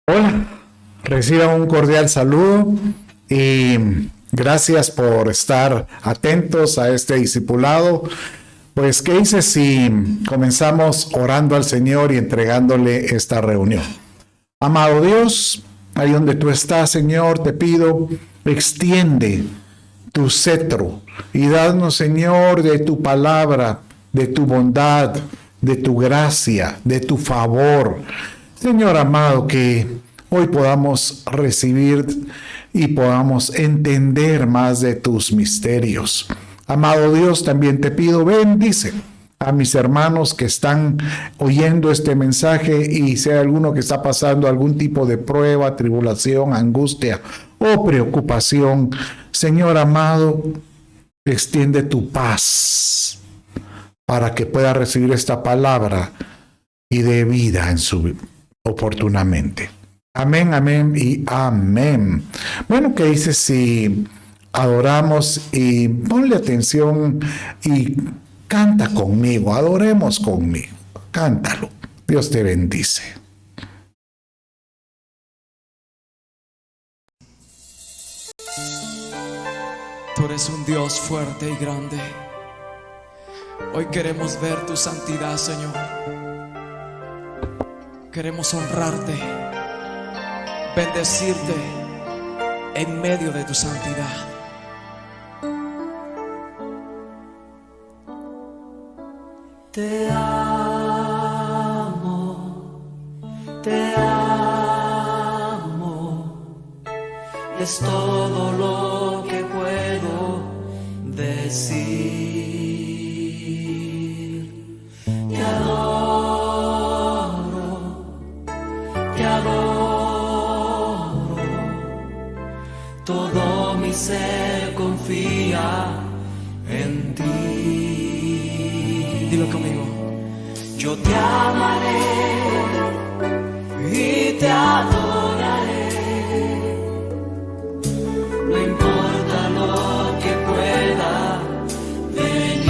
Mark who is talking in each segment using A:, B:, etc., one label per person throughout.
A: Hola, reciba un cordial saludo y gracias por estar atentos a este discipulado. Pues, ¿qué dice si comenzamos orando al Señor y entregándole esta reunión? Amado Dios, ahí donde tú estás, Señor, te pido, extiende tu cetro y danos, Señor, de tu palabra, de tu bondad, de tu gracia, de tu favor. Señor amado, que hoy podamos recibir y podamos entender más de tus misterios. Amado Dios, también te pido, bendice a mis hermanos que están oyendo este mensaje y si hay alguno que está pasando algún tipo de prueba, tribulación, angustia o preocupación. Señor amado, extiende tu paz para que pueda recibir esta palabra y dé vida en su vida oportunamente. Amén, amén y amén. Bueno, ¿qué dices si adoramos y ponle atención y canta conmigo, adoremos conmigo, cántalo. Dios te bendice.
B: Tú eres un Dios fuerte y grande. Hoy queremos ver tu santidad, Señor. Queremos honrarte, bendecirte en medio de tu santidad.
C: Te amo, te amo, es todo lo que puedo decir. Te adoro, te adoro, todo mi ser confía en ti.
B: Dilo conmigo.
C: Yo te amaré y te adoraré, no importa lo que pueda venir.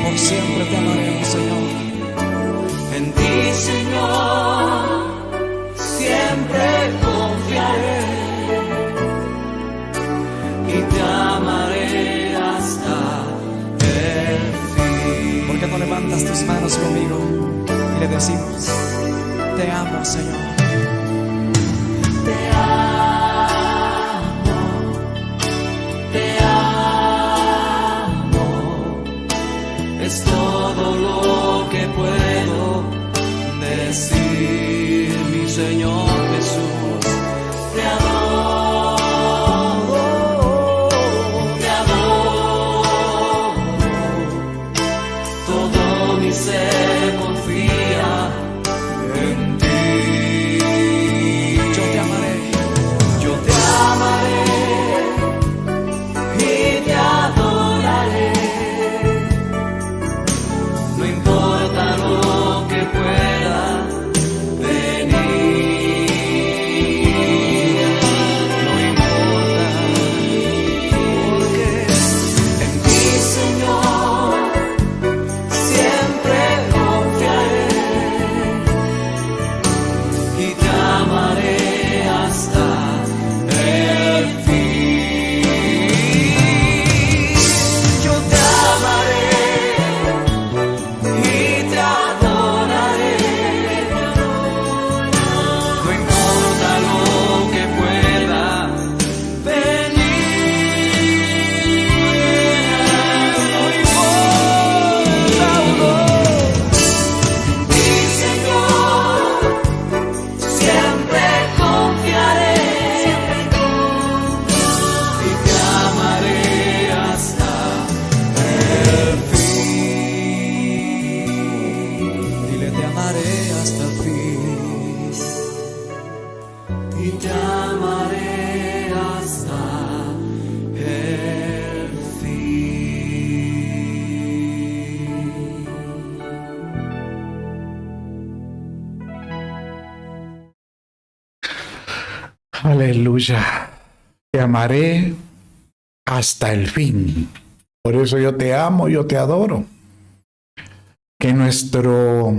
B: Por siempre te amaremos, Señor.
C: En ti, Señor, siempre confiaré y te amaré hasta el fin.
B: ¿Por qué no levantas tus manos conmigo y le decimos: te amo, Señor?
C: Te amo, te amo, es todo lo que puedo decir, mi Señor Jesús. Te adoro, te adoro, todo mi ser confía en ti.
B: Yo te amaré,
C: Yo te amaré y te adoraré, no importa lo que pueda venir, no importa, porque en ti, Señor, siempre confiaré y te amaré hasta el fin. Yo te amaré y te adoraré, no importa lo que pueda venir, no importa, mi Señor, siempre confiaré y te amaré hasta el fin.
B: dile: te amaré hasta el fin.
C: Y te amaré hasta el fin.
A: Aleluya. Te amaré hasta el fin. Por eso yo te amo, yo te adoro. Que nuestro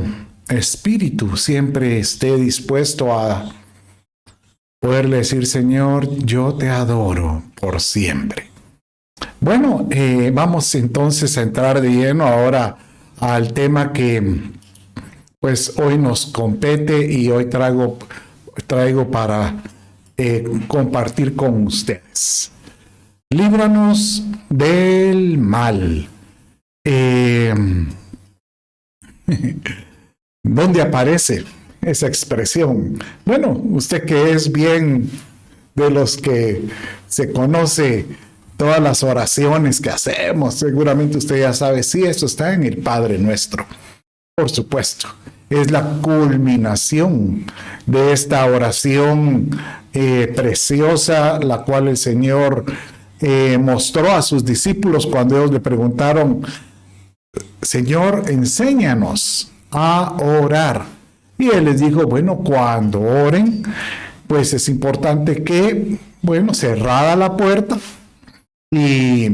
A: espíritu siempre esté dispuesto a poderle decir, Señor, yo te adoro por siempre. Bueno, vamos entonces a entrar de lleno ahora al tema que pues hoy nos compete y hoy traigo para compartir con ustedes. Líbranos del mal. ¿Dónde aparece esa expresión? Bueno, usted que es bien de los que se conoce todas las oraciones que hacemos, seguramente usted ya sabe, sí, eso está en el Padre Nuestro. Por supuesto, es la culminación de esta oración preciosa, la cual el Señor mostró a sus discípulos cuando ellos le preguntaron, Señor, enséñanos a orar. Y Él les dijo, bueno, cuando oren, pues es importante que, bueno, cerrada la puerta y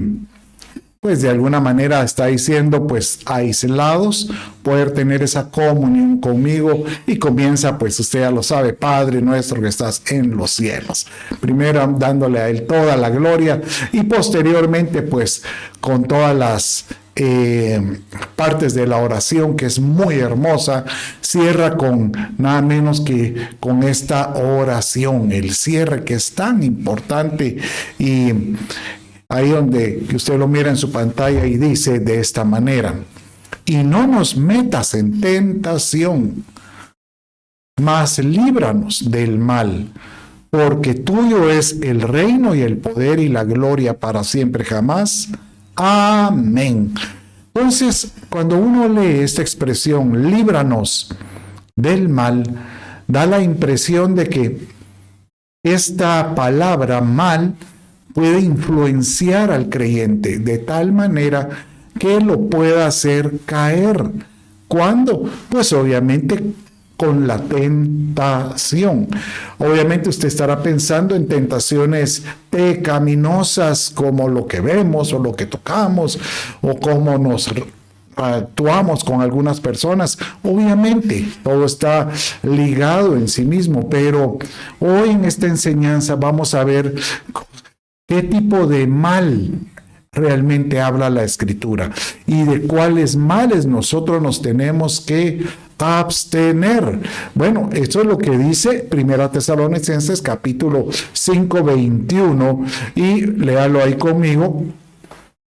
A: pues de alguna manera está diciendo, pues aislados, poder tener esa comunión conmigo y comienza, pues usted ya lo sabe, Padre nuestro que estás en los cielos. Primero dándole a Él toda la gloria y posteriormente, pues con todas las partes de la oración que es muy hermosa, cierra con nada menos que con esta oración, el cierre que es tan importante y ahí donde usted lo mira en su pantalla y dice de esta manera, y no nos metas en tentación, mas líbranos del mal, porque tuyo es el reino y el poder y la gloria para siempre jamás. Amén. Entonces, cuando uno lee esta expresión, líbranos del mal, da la impresión de que esta palabra mal puede influenciar al creyente de tal manera que lo pueda hacer caer. ¿Cuándo? Pues obviamente con la tentación. Obviamente usted estará pensando en tentaciones pecaminosas como lo que vemos o lo que tocamos o cómo nos actuamos con algunas personas. Obviamente todo está ligado en sí mismo, pero hoy en esta enseñanza vamos a ver qué tipo de mal realmente habla la Escritura y de cuáles males nosotros nos tenemos que abstener. Bueno, esto es lo que dice 1 Tesalonicenses capítulo 5, 21 y léalo ahí conmigo.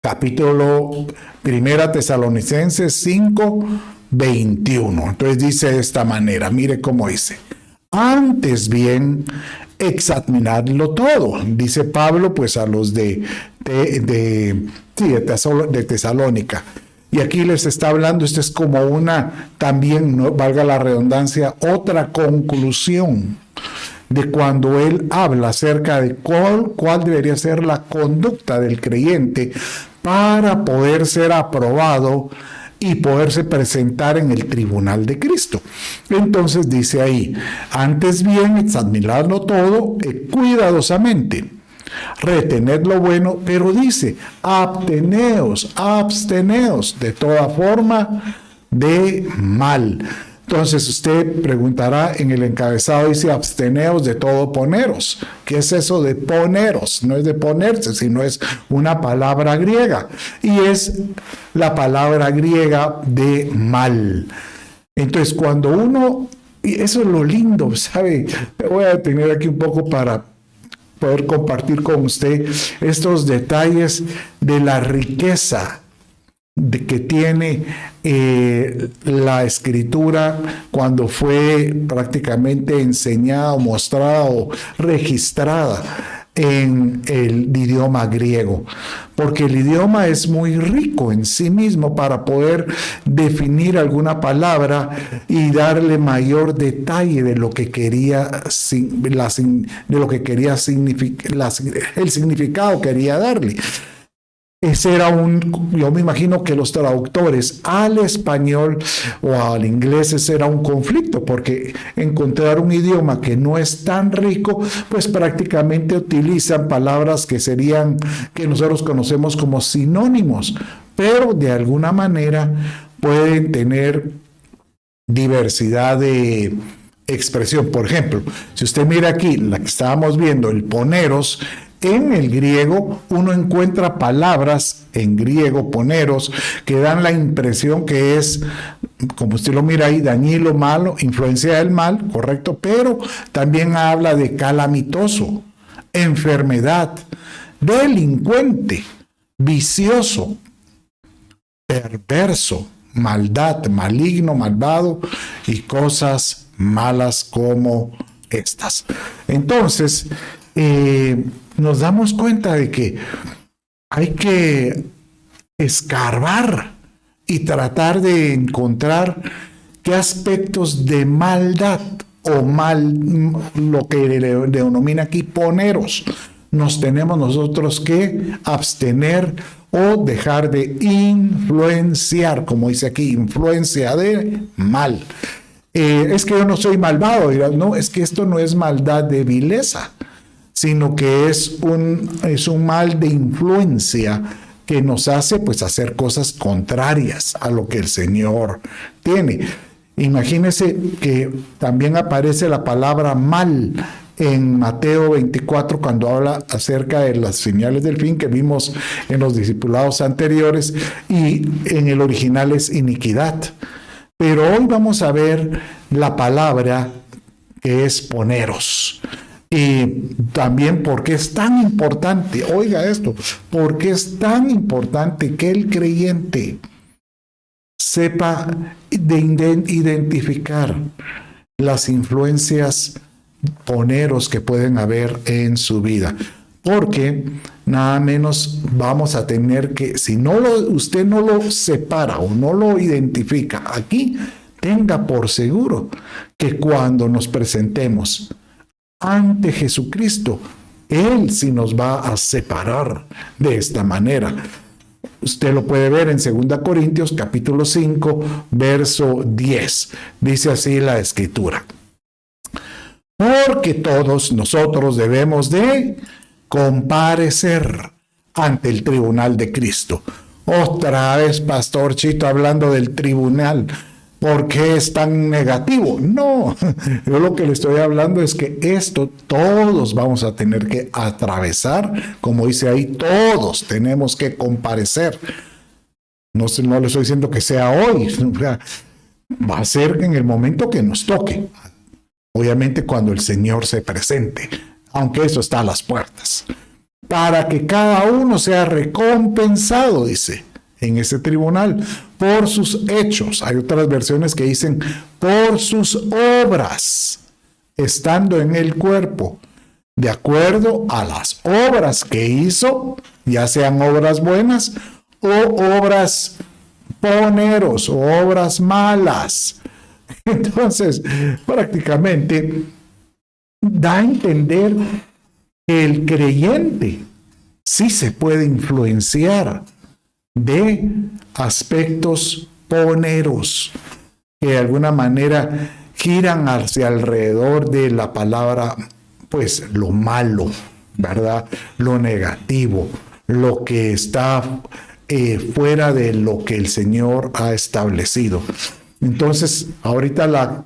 A: Capítulo 1 Tesalonicenses 5, 21. Entonces dice de esta manera, mire cómo dice. Antes bien, examinadlo todo, dice Pablo, pues a los de Tesalónica. Y aquí les está hablando, esto es como una, también, no valga la redundancia, otra conclusión de cuando él habla acerca de cuál debería ser la conducta del creyente para poder ser aprobado y poderse presentar en el tribunal de Cristo. Entonces dice ahí, antes bien, examinadlo todo cuidadosamente, retened lo bueno, pero dice, absteneos de toda forma de mal. Entonces usted preguntará en el encabezado, dice, absteneos de todo poneros. ¿Qué es eso de poneros? No es de ponerse, sino es una palabra griega. Y es la palabra griega de mal. Entonces cuando uno, y eso es lo lindo, ¿sabe? Me voy a detener aquí un poco para poder compartir con usted estos detalles de la riqueza que tiene la Escritura cuando fue prácticamente enseñada, mostrada o registrada en el idioma griego, porque el idioma es muy rico en sí mismo para poder definir alguna palabra y darle mayor detalle de lo que quería, el significado quería darle. Ese era yo me imagino que los traductores al español o al inglés ese era un conflicto, porque encontrar un idioma que no es tan rico, pues prácticamente utilizan palabras que nosotros conocemos como sinónimos, pero de alguna manera pueden tener diversidad de expresión. Por ejemplo, si usted mira aquí, la que estábamos viendo, el poneros, en el griego uno encuentra palabras en griego, poneros, que dan la impresión que es, como usted lo mira ahí, dañino, malo, influencia del mal, correcto, pero también habla de calamitoso, enfermedad, delincuente, vicioso, perverso, maldad, maligno, malvado y cosas malas como estas. Entonces, nos damos cuenta de que hay que escarbar y tratar de encontrar qué aspectos de maldad o mal, lo que le denomina aquí poneros, nos tenemos nosotros que abstener o dejar de influenciar, como dice aquí, influencia de mal. Es que yo no soy malvado, dirás, no, es que esto no es maldad de vileza, sino que es un mal de influencia que nos hace pues hacer cosas contrarias a lo que el Señor tiene. Imagínense que también aparece la palabra mal en Mateo 24 cuando habla acerca de las señales del fin que vimos en los discipulados anteriores, y en el original es iniquidad. Pero hoy vamos a ver la palabra que es poneros. Y también porque es tan importante, oiga esto, porque es tan importante que el creyente sepa identificar las influencias poneros que pueden haber en su vida. Porque nada menos vamos a tener que, si usted no lo separa o no lo identifica aquí, tenga por seguro que cuando nos presentemos ante Jesucristo, Él sí nos va a separar de esta manera. Usted lo puede ver en 2 Corintios capítulo 5, verso 10. Dice así la Escritura: porque todos nosotros debemos de comparecer ante el tribunal de Cristo. Otra vez, Pastor Chito, hablando del tribunal. ¿Por qué es tan negativo? No, yo lo que le estoy hablando es que esto todos vamos a tener que atravesar, como dice ahí, todos tenemos que comparecer. No le estoy diciendo que sea hoy, va a ser en el momento que nos toque. Obviamente cuando el Señor se presente, aunque eso está a las puertas, para que cada uno sea recompensado, dice, en ese tribunal, por sus hechos. Hay otras versiones que dicen por sus obras, estando en el cuerpo, de acuerdo a las obras que hizo, ya sean obras buenas o obras poneros o obras malas. Entonces, prácticamente da a entender que el creyente sí se puede influenciar de aspectos poneros que de alguna manera giran hacia alrededor de la palabra, pues lo malo, ¿verdad? Lo negativo, lo que está fuera de lo que el Señor ha establecido. Entonces, ahorita la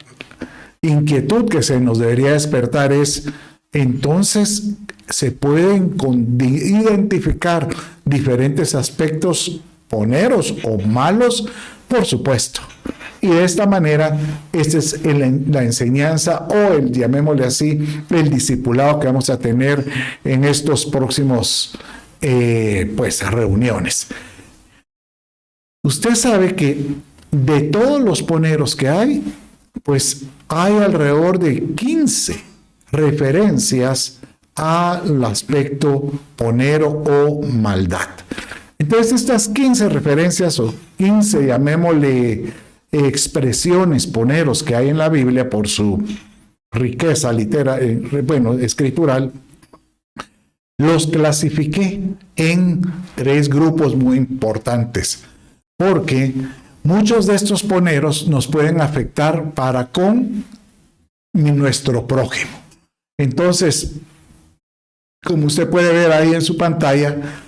A: inquietud que se nos debería despertar es, entonces, ¿se pueden identificar diferentes aspectos poneros o malos? Por supuesto. Y de esta manera, esta es la enseñanza o llamémosle así, el discipulado que vamos a tener en estos próximos reuniones. Usted sabe que de todos los poneros que hay, pues hay alrededor de 15 referencias al aspecto ponero o maldad. Entonces, estas 15 referencias o 15, llamémosle, expresiones poneros que hay en la Biblia por su riqueza escritural, los clasifiqué en 3 grupos muy importantes, porque muchos de estos poneros nos pueden afectar para con nuestro prójimo. Entonces, como usted puede ver ahí en su pantalla,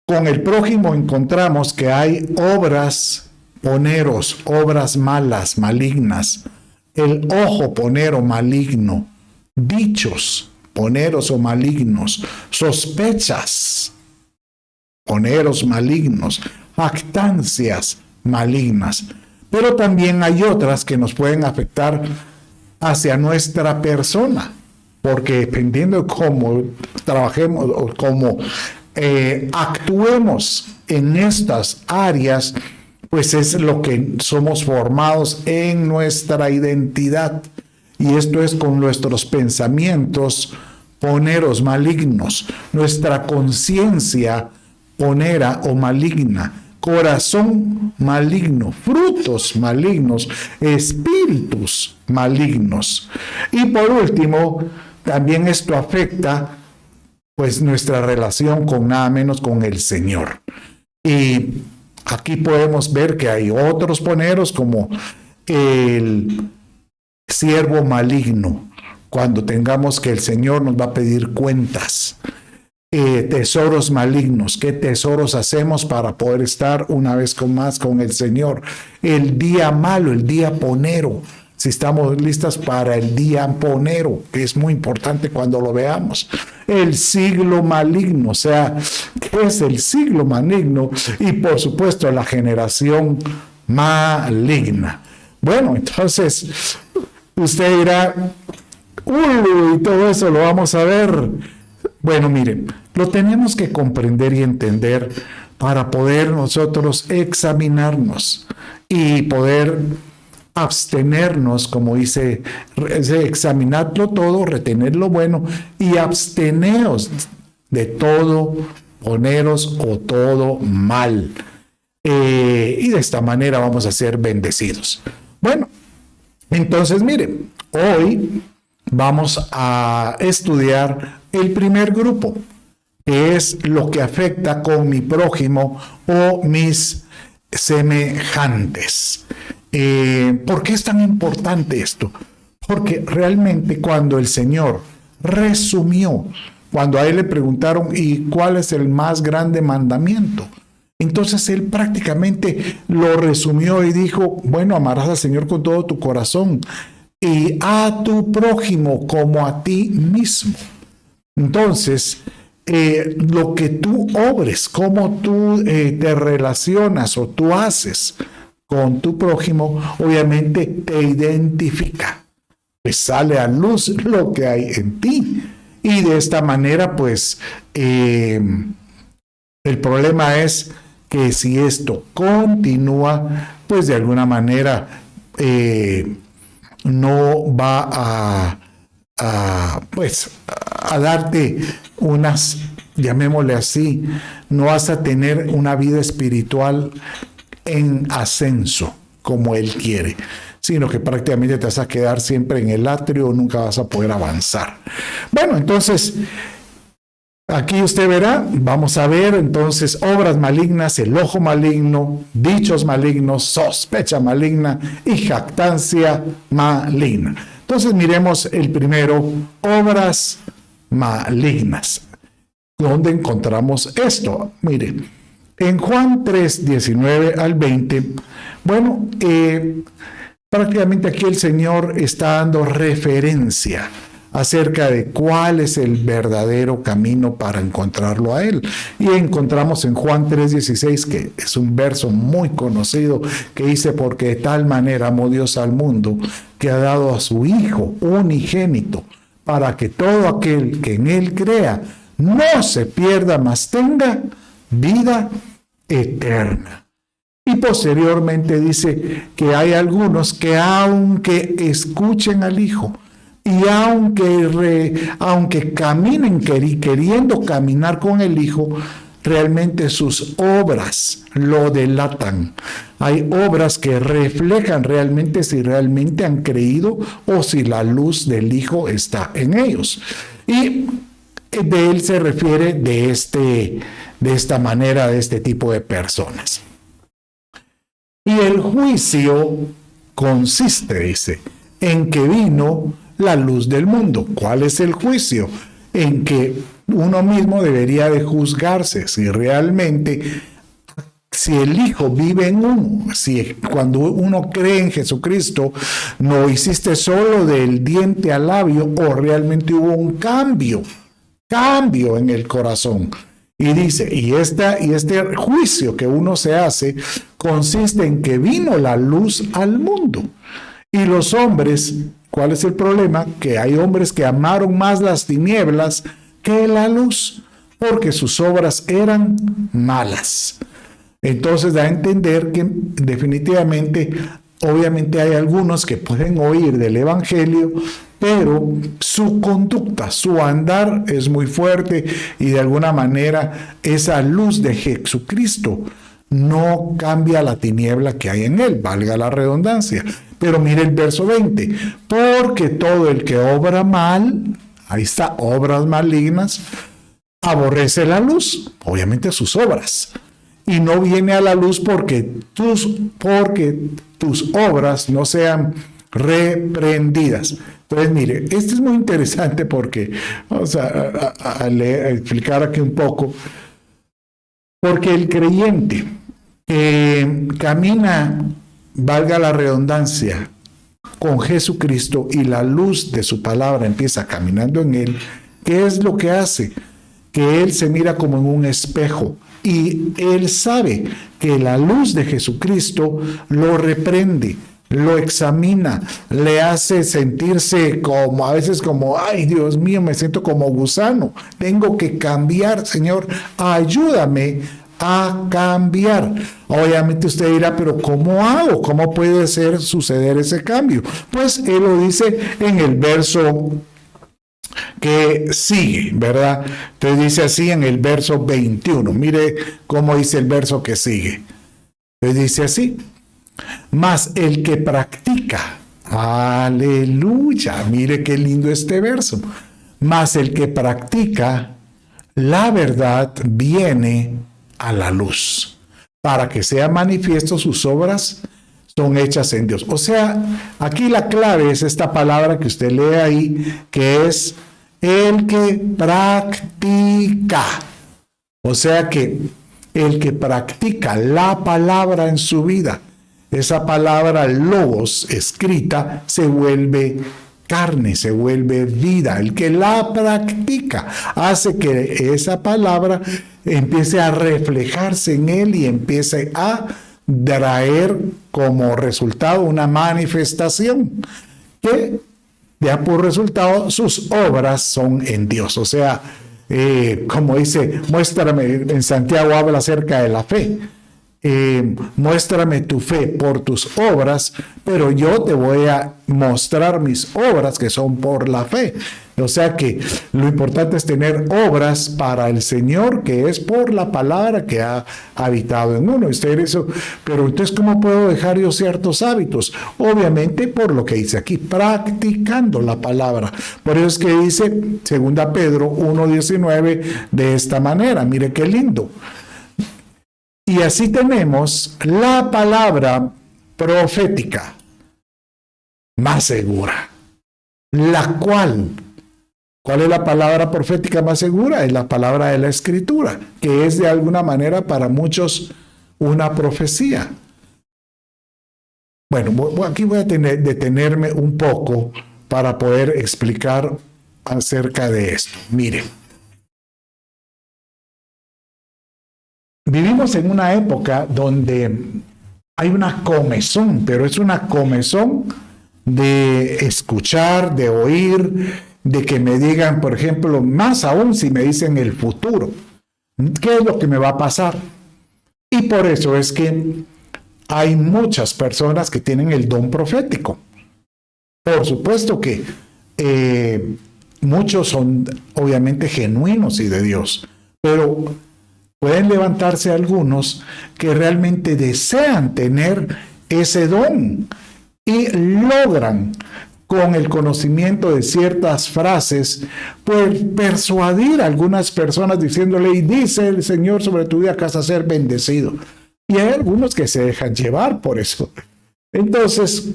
A: con el prójimo encontramos que hay obras poneros obras malas, malignas, el ojo ponero maligno, dichos poneros o malignos, sospechas poneros malignos, jactancias malignas. Pero también hay otras que nos pueden afectar hacia nuestra persona, porque dependiendo de cómo trabajemos o cómo actuemos en estas áreas, pues es lo que somos formados en nuestra identidad. Y esto es con nuestros pensamientos poneros malignos, nuestra conciencia ponera o maligna, corazón maligno, frutos malignos, espíritus malignos. Y por último, también esto afecta pues nuestra relación con nada menos con el Señor. Y aquí podemos ver que hay otros poneros como el siervo maligno, cuando tengamos que el Señor nos va a pedir cuentas. Tesoros malignos, qué tesoros hacemos para poder estar una vez más con el Señor. El día malo, el día ponero, si estamos listas para el día ponero, que es muy importante cuando lo veamos. El siglo maligno, o sea, ¿qué es el siglo maligno? Y por supuesto la generación maligna. Bueno, entonces usted dirá, y todo eso lo vamos a ver. Bueno, miren, lo tenemos que comprender y entender para poder nosotros examinarnos y poder abstenernos, como dice, examinarlo todo, retener lo bueno y absteneos de todo, poneros o todo mal. Y de esta manera vamos a ser bendecidos. Bueno, entonces miren, hoy vamos a estudiar el primer grupo, que es lo que afecta con mi prójimo o mis semejantes. ¿Por qué es tan importante esto? Porque realmente cuando el Señor resumió, cuando a él le preguntaron, ¿y cuál es el más grande mandamiento? Entonces él prácticamente lo resumió y dijo, bueno, amarás al Señor con todo tu corazón y a tu prójimo como a ti mismo. Entonces, lo que tú obres, cómo tú te relacionas o tú haces con tu prójimo, obviamente te identifica. Pues sale a luz lo que hay en ti. Y de esta manera, pues, el problema es que si esto continúa, pues de alguna manera no va a darte unas, llamémosle así, no vas a tener una vida espiritual en ascenso como Él quiere, sino que prácticamente te vas a quedar siempre en el atrio, nunca vas a poder avanzar. Bueno, entonces, aquí usted verá, vamos a ver entonces obras malignas, el ojo maligno, dichos malignos, sospecha maligna y jactancia maligna. Entonces miremos el primero, obras malignas. ¿Dónde encontramos esto? Miren, en Juan 3, 19 al 20, bueno, prácticamente aquí el Señor está dando referencia acerca de cuál es el verdadero camino para encontrarlo a Él. Y encontramos en Juan 3:16, que es un verso muy conocido, que dice, porque de tal manera amó Dios al mundo, que ha dado a su Hijo unigénito, para que todo aquel que en Él crea no se pierda, mas tenga vida eterna. Y posteriormente dice que hay algunos que aunque escuchen al Hijo, y aunque caminen queriendo caminar con el Hijo, realmente sus obras lo delatan. Hay obras que reflejan realmente si realmente han creído o si la luz del Hijo está en ellos. Y de Él se refiere de esta manera, de este tipo de personas. Y el juicio consiste, dice, en que vino la luz del mundo. ¿Cuál es el juicio? En que uno mismo debería de juzgarse si realmente si el Hijo vive en uno, si cuando uno cree en Jesucristo, no hiciste solo del diente al labio o realmente hubo un cambio en el corazón. Y dice, y este juicio que uno se hace consiste en que vino la luz al mundo. Y los hombres, ¿cuál es el problema? Que hay hombres que amaron más las tinieblas que la luz, porque sus obras eran malas. Entonces da a entender que definitivamente, obviamente hay algunos que pueden oír del Evangelio, pero su conducta, su andar es muy fuerte y de alguna manera esa luz de Jesucristo no cambia la tiniebla que hay en él, valga la redundancia. Pero mire el verso 20, porque todo el que obra mal, ahí está, obras malignas, aborrece la luz, obviamente sus obras, y no viene a la luz porque tus obras no sean reprendidas. Entonces, mire, esto es muy interesante porque vamos a explicar aquí un poco, porque el creyente que camina, valga la redundancia, con Jesucristo y la luz de su palabra empieza caminando en él, ¿qué es lo que hace? Que él se mira como en un espejo y él sabe que la luz de Jesucristo lo reprende, lo examina, le hace sentirse como, a veces como, ay Dios mío, me siento como gusano, tengo que cambiar, Señor, ayúdame a cambiar. Obviamente usted dirá, pero ¿cómo hago? ¿Cómo puede suceder ese cambio? Pues él lo dice en el verso que sigue, ¿verdad? Entonces dice así en el verso 21. Mire cómo dice el verso que sigue. Entonces dice así: mas el que practica, aleluya, mire qué lindo este verso, mas el que practica la verdad viene a la luz, para que sea manifiesto sus obras son hechas en Dios. O sea, aquí la clave es esta palabra que usted lee ahí, que es el que practica. O sea que el que practica la palabra en su vida, esa palabra logos escrita, se vuelve carne, se vuelve vida. El que la practica hace que esa palabra empiece a reflejarse en él y empiece a traer como resultado una manifestación que ya por resultado sus obras son en Dios. O sea, como dice, muéstrame, en Santiago habla acerca de la fe. Muéstrame tu fe por tus obras, pero yo te voy a mostrar mis obras que son por la fe. O sea que lo importante es tener obras para el Señor, que es por la palabra que ha habitado en uno. Pero entonces, ¿cómo puedo dejar yo ciertos hábitos? Obviamente por lo que dice aquí, practicando la palabra. Por eso es que dice 2 Pedro 1:19 de esta manera. Mire qué lindo. Y así tenemos la palabra profética más segura, ¿cuál es la palabra profética más segura? Es la palabra de la Escritura, que es de alguna manera para muchos una profecía. Bueno, aquí voy a detenerme un poco para poder explicar acerca de esto. Miren. Vivimos en una época donde hay una comezón, pero es una comezón de escuchar, de oír, de que me digan, por ejemplo, más aún si me dicen el futuro, ¿qué es lo que me va a pasar? Y por eso es que hay muchas personas que tienen el don profético. Por supuesto que muchos son obviamente genuinos y de Dios, pero pueden levantarse algunos que realmente desean tener ese don y logran, con el conocimiento de ciertas frases, pues persuadir a algunas personas diciéndole, y dice el Señor sobre tu vida que vas a ser bendecido. Y hay algunos que se dejan llevar por eso. Entonces,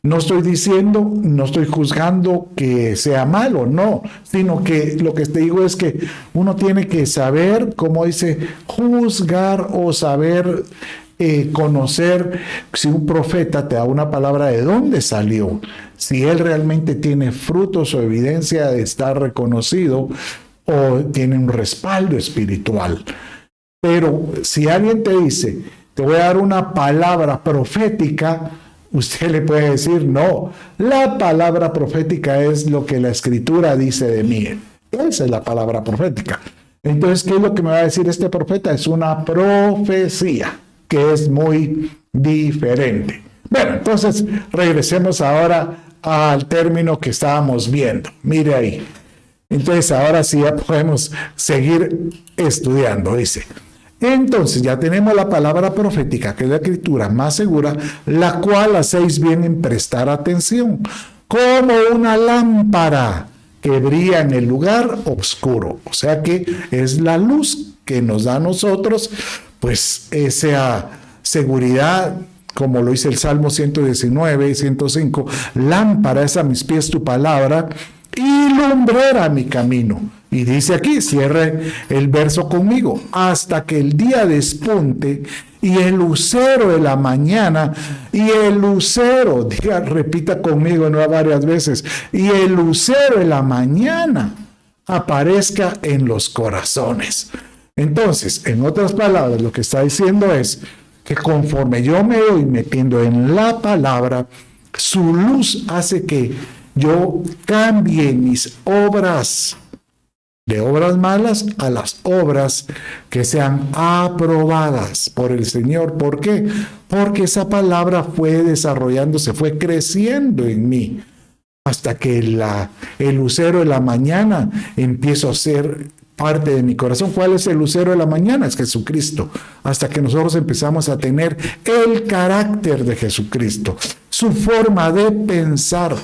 A: No estoy diciendo, no estoy juzgando que sea malo, no, sino que lo que te digo es que uno tiene que saber, como dice, juzgar o saber conocer si un profeta te da una palabra de dónde salió, si él realmente tiene frutos o evidencia de estar reconocido o tiene un respaldo espiritual. Pero si alguien te dice, te voy a dar una palabra profética, usted le puede decir, no, la palabra profética es lo que la Escritura dice de mí. Esa es la palabra profética. Entonces, ¿qué es lo que me va a decir este profeta? Es una profecía, que es muy diferente. Bueno, entonces regresemos ahora al término que estábamos viendo. Mire ahí. Entonces, ahora sí ya podemos seguir estudiando, dice. Entonces ya tenemos la palabra profética, que es la escritura más segura, la cual hacéis bien en prestar atención, como una lámpara que brilla en el lugar oscuro. O sea que es la luz que nos da a nosotros, pues esa seguridad, como lo dice el Salmo 119 y 105, lámpara es a mis pies tu palabra y lumbrera mi camino. Y dice aquí, cierre el verso conmigo, hasta que el día despunte y el lucero de la mañana, y el lucero, diga, repita conmigo no varias veces, y el lucero de la mañana aparezca en los corazones. Entonces, en otras palabras, lo que está diciendo es que conforme yo me voy metiendo en la palabra, su luz hace que yo cambie mis obras de obras malas a las obras que sean aprobadas por el Señor. ¿Por qué? Porque esa palabra fue desarrollándose, fue creciendo en mí, hasta que el lucero de la mañana empiezo a ser parte de mi corazón. ¿Cuál es el lucero de la mañana? Es Jesucristo. Hasta que nosotros empezamos a tener el carácter de Jesucristo, su forma de pensar,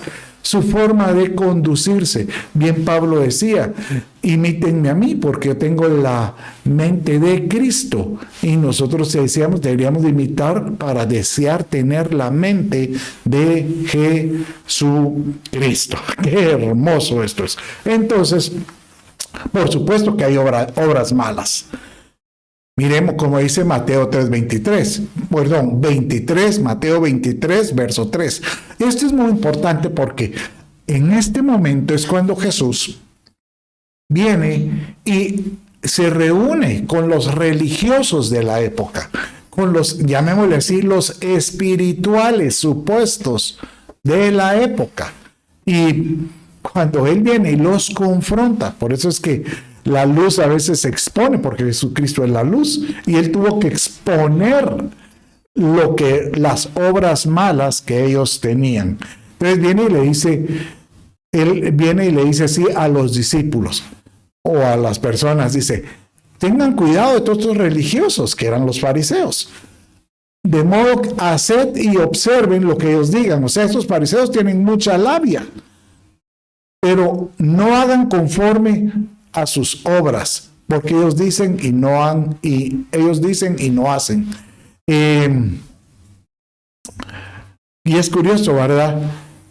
A: su forma de conducirse. Bien Pablo decía, imítenme a mí porque yo tengo la mente de Cristo. Y nosotros decíamos, deberíamos de imitar para desear tener la mente de Jesucristo. Qué hermoso esto es. Entonces, por supuesto que hay obras malas. Miremos como dice Mateo 3:23, Mateo 23, verso 3. Esto es muy importante porque en este momento es cuando Jesús viene y se reúne con los religiosos de la época, con los, llamémosle así, los espirituales supuestos de la época. Y cuando Él viene y los confronta, por eso es que la luz a veces se expone, porque Jesucristo es la luz, y Él tuvo que exponer las obras malas que ellos tenían. Entonces Él viene y le dice así a los discípulos, o a las personas, dice, tengan cuidado de todos estos religiosos, que eran los fariseos. De modo que haced y observen lo que ellos digan. O sea, estos fariseos tienen mucha labia, pero no hagan conforme a sus obras, porque ellos dicen y no hacen. Y es curioso, ¿verdad?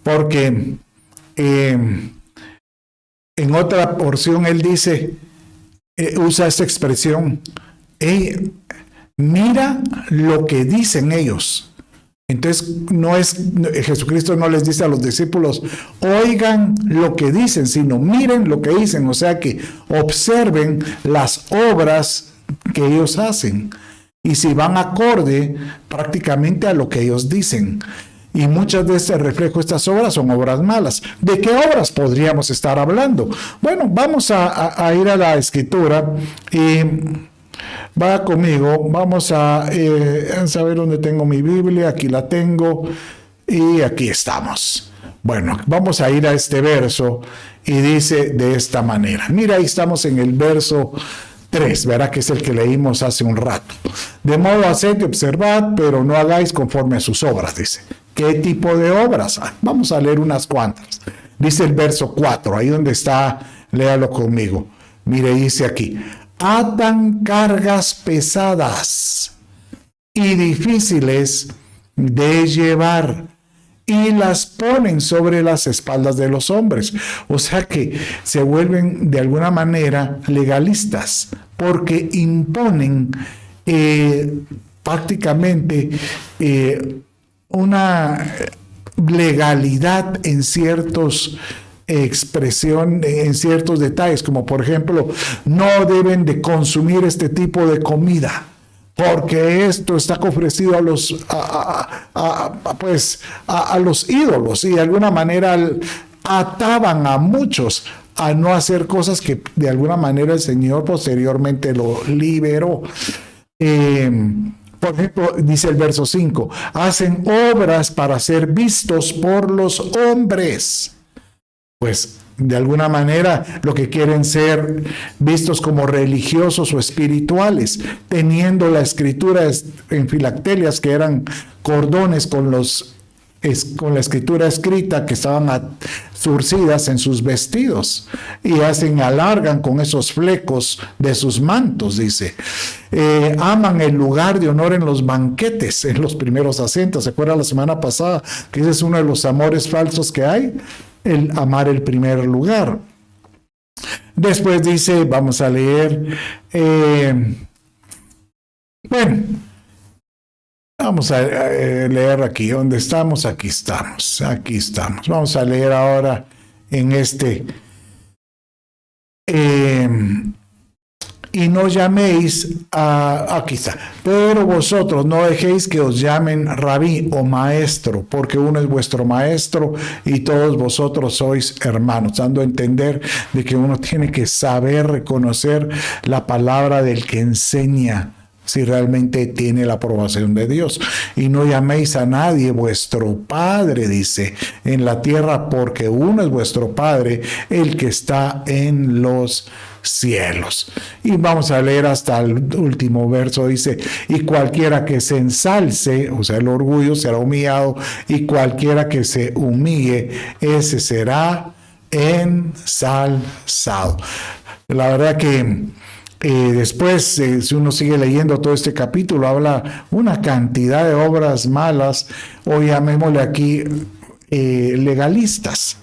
A: Porque en otra porción él dice, usa esta expresión, mira lo que dicen ellos. Entonces, Jesucristo no les dice a los discípulos, oigan lo que dicen, sino miren lo que dicen, o sea que observen las obras que ellos hacen y si van acorde prácticamente a lo que ellos dicen. Y muchas de este reflejo, estas obras son obras malas. ¿De qué obras podríamos estar hablando? Bueno, vamos a ir a la Escritura y va conmigo, vamos a saber dónde tengo mi Biblia, aquí la tengo y aquí estamos. Bueno, vamos a ir a este verso y dice de esta manera. Mira, ahí estamos en el verso 3, verá que es el que leímos hace un rato. De modo haced y observad, pero no hagáis conforme a sus obras, dice. ¿Qué tipo de obras? Vamos a leer unas cuantas. Dice el verso 4, ahí donde está, léalo conmigo. Mire, dice aquí, atan cargas pesadas y difíciles de llevar y las ponen sobre las espaldas de los hombres. O sea que se vuelven de alguna manera legalistas, porque imponen prácticamente una legalidad en ciertos en ciertos detalles, como por ejemplo, no deben de consumir este tipo de comida, porque esto está ofrecido a los ídolos, y de alguna manera ataban a muchos a no hacer cosas que de alguna manera el Señor posteriormente lo liberó. Por ejemplo, dice el verso 5, hacen obras para ser vistos por los hombres. Pues de alguna manera lo que quieren ser vistos como religiosos o espirituales, teniendo la escritura en filactelias, que eran cordones con la escritura escrita, que estaban zurcidas en sus vestidos, y alargan con esos flecos de sus mantos, dice. Aman el lugar de honor en los banquetes, en los primeros asientos. ¿Se acuerdan la semana pasada que ese es uno de los amores falsos que hay? El amar el primer lugar. Después dice, vamos a leer, vamos a leer aquí, ¿dónde estamos? Aquí estamos. Vamos a leer ahora en y no llaméis aquí está, pero vosotros no dejéis que os llamen rabí o maestro, porque uno es vuestro maestro y todos vosotros sois hermanos, dando a entender de que uno tiene que saber reconocer la palabra del que enseña, si realmente tiene la aprobación de Dios. Y no llaméis a nadie vuestro Padre, dice, en la tierra, porque uno es vuestro Padre, el que está en los cielos. Y vamos a leer hasta el último verso, dice, y cualquiera que se ensalce, o sea, el orgullo, será humillado, y cualquiera que se humille, ese será ensalzado. La verdad que después, si uno sigue leyendo todo este capítulo, habla una cantidad de obras malas, o llamémosle aquí legalistas.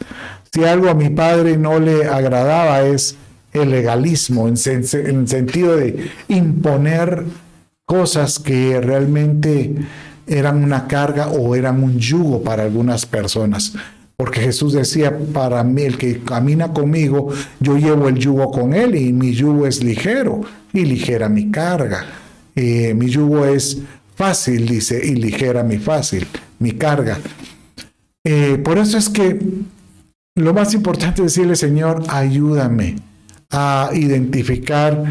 A: Si algo a mi padre no le agradaba es el legalismo, en el sentido de imponer cosas que realmente eran una carga o eran un yugo para algunas personas. Porque Jesús decía, para mí, el que camina conmigo, yo llevo el yugo con él, y mi yugo es ligero y ligera mi carga. Mi yugo es fácil, dice, y ligera mi carga. Por eso es que lo más importante es decirle, Señor, ayúdame a identificar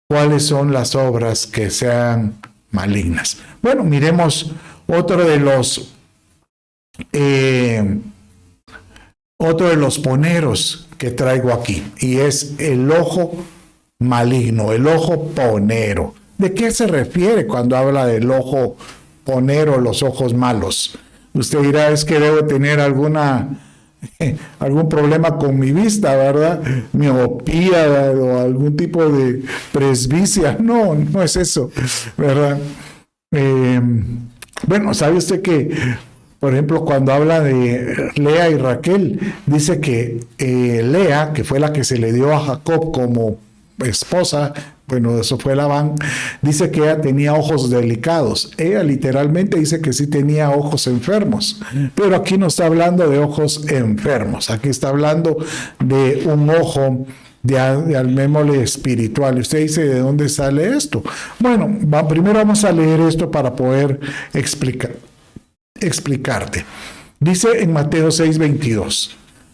A: cuáles son las obras que sean malignas. Bueno, miremos otro de los poneros que traigo aquí, y es el ojo maligno, el ojo ponero. ¿De qué se refiere cuando habla del ojo ponero, los ojos malos? Usted dirá, es que debo tener algún problema con mi vista, ¿verdad? Miopía o algún tipo de presbicia. No, no es eso, ¿verdad? Bueno, ¿sabe usted que, por ejemplo, cuando habla de Lea y Raquel, dice que Lea, que fue la que se le dio a Jacob como esposa, bueno, eso fue Labán, dice que ella tenía ojos delicados. Ella literalmente dice que sí tenía ojos enfermos, pero aquí no está hablando de ojos enfermos, aquí está hablando de un ojo llamémosle espiritual. Y usted dice, ¿de dónde sale esto? Bueno, primero vamos a leer esto para poder explicarte. Dice en Mateo 6:22,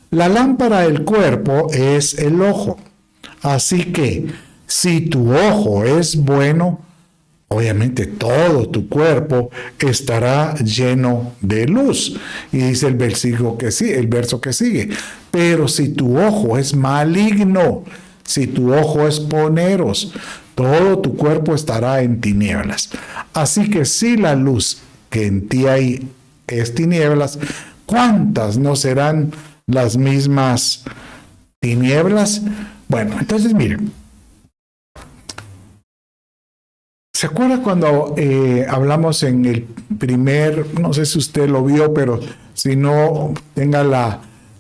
A: la lámpara del cuerpo es el ojo, así que si tu ojo es bueno, obviamente todo tu cuerpo estará lleno de luz. Y dice el verso que sigue, pero si tu ojo es maligno, si tu ojo es poneros, todo tu cuerpo estará en tinieblas. Así que si la luz que en ti hay es tinieblas, ¿cuántas no serán las mismas tinieblas? Bueno, entonces miren, ¿se acuerda cuando hablamos en el primer, no sé si usted lo vio, pero si no tenga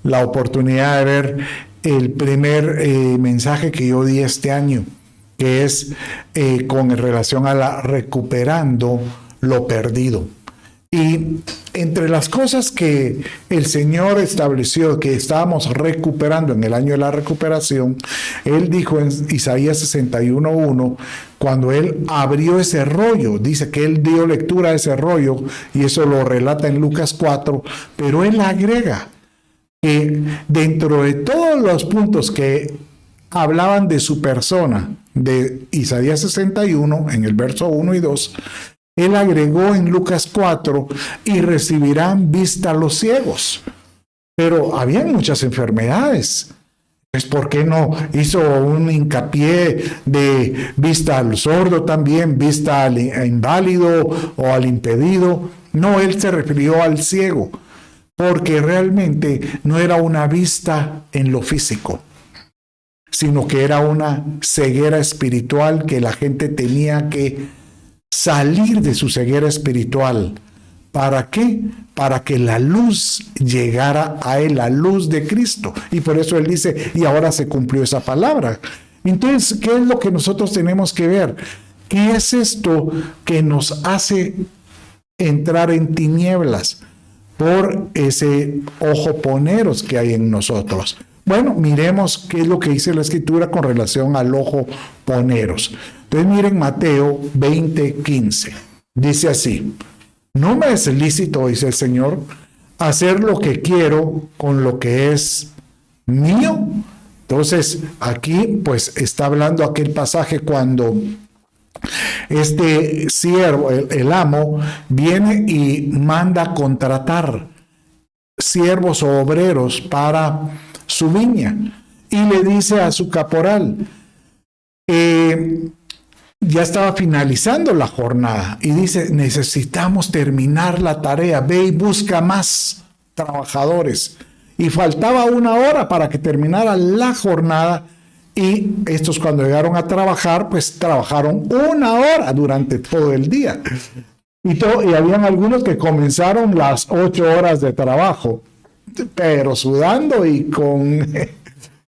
A: la oportunidad de ver el primer mensaje que yo di este año, que es con relación a la recuperando lo perdido. Y entre las cosas que el Señor estableció que estábamos recuperando en el año de la recuperación, Él dijo en Isaías 61:1, cuando Él abrió ese rollo, dice que Él dio lectura a ese rollo, y eso lo relata en Lucas 4, pero Él agrega que dentro de todos los puntos que hablaban de su persona, de Isaías 61, en el verso 1 y 2, Él agregó en Lucas 4, y recibirán vista los ciegos. Pero había muchas enfermedades. Pues, ¿por qué no hizo un hincapié de vista al sordo también, vista al inválido o al impedido? No, Él se refirió al ciego, porque realmente no era una vista en lo físico, sino que era una ceguera espiritual que la gente tenía que salir de su ceguera espiritual. ¿Para qué? Para que la luz llegara a él, la luz de Cristo. Y por eso él dice, y ahora se cumplió esa palabra. Entonces, ¿qué es lo que nosotros tenemos que ver? ¿Qué es esto que nos hace entrar en tinieblas? Por ese ojo poneros que hay en nosotros. Bueno, miremos qué es lo que dice la Escritura con relación al ojo poneros. Entonces miren Mateo 20:15. Dice así: no me es lícito, dice el Señor, hacer lo que quiero con lo que es mío. Entonces aquí pues está hablando aquel pasaje cuando este siervo, el amo, viene y manda contratar siervos o obreros para su viña, y le dice a su caporal, ya estaba finalizando la jornada, y dice, necesitamos terminar la tarea, ve y busca más trabajadores. Y faltaba 1 hora para que terminara la jornada, y estos cuando llegaron a trabajar, pues trabajaron 1 hora durante todo el día. Y habían algunos que comenzaron las 8 horas de trabajo, pero sudando y con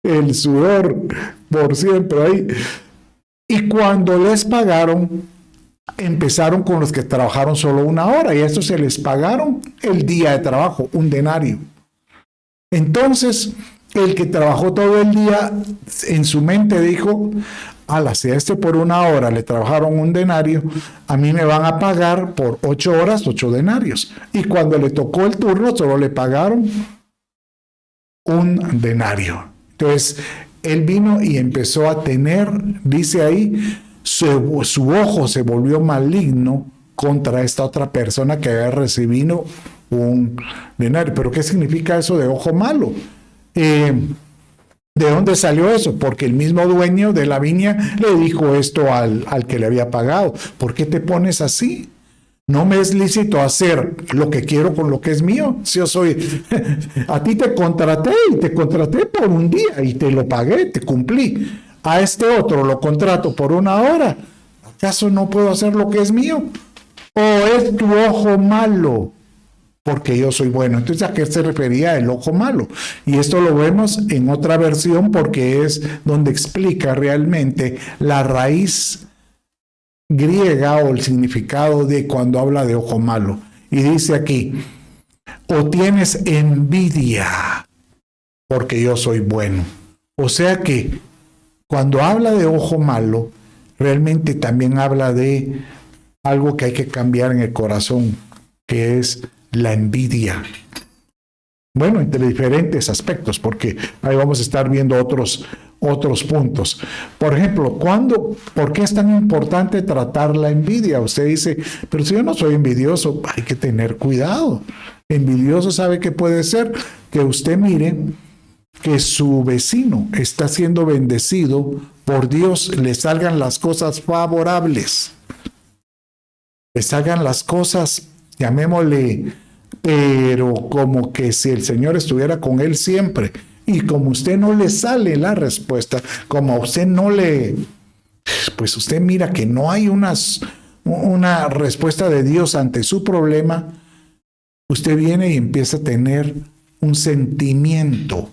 A: el sudor por siempre ahí. Y cuando les pagaron, empezaron con los que trabajaron solo 1 hora, y a estos se les pagaron el día de trabajo, 1 denario. Entonces, el que trabajó todo el día, en su mente dijo, si a este por 1 hora le trabajaron 1 denario, a mí me van a pagar por 8 horas 8 denarios. Y cuando le tocó el turno, solo le pagaron 1 denario. Entonces, él vino y empezó a tener, dice ahí, su ojo se volvió maligno contra esta otra persona que había recibido 1 denario. ¿Pero qué significa eso de ojo malo? ¿De dónde salió eso? Porque el mismo dueño de la viña le dijo esto al que le había pagado. ¿Por qué te pones así? No me es lícito hacer lo que quiero con lo que es mío. Si yo soy, a ti te contraté y te contraté por 1 día y te lo pagué, te cumplí. A este otro lo contrato por 1 hora. ¿Acaso no puedo hacer lo que es mío? ¿O es tu ojo malo? Porque yo soy bueno. Entonces, ¿a qué se refería el ojo malo? Y esto lo vemos en otra versión porque es donde explica realmente la raíz griega o el significado de cuando habla de ojo malo. Y dice aquí, o tienes envidia porque yo soy bueno. O sea que cuando habla de ojo malo, realmente también habla de algo que hay que cambiar en el corazón, que es la envidia. Bueno, entre diferentes aspectos, porque ahí vamos a estar viendo otros puntos. Por ejemplo, ¿por qué es tan importante tratar la envidia? Usted dice, pero si yo no soy envidioso, hay que tener cuidado. Envidioso, ¿sabe qué puede ser? Que usted mire que su vecino está siendo bendecido por Dios, le salgan las cosas favorables, le salgan las cosas, llamémosle, pero como que si el Señor estuviera con él siempre, y como a usted no le sale la respuesta, como a usted no le, pues usted mira que no hay una respuesta de Dios ante su problema, usted viene y empieza a tener un sentimiento,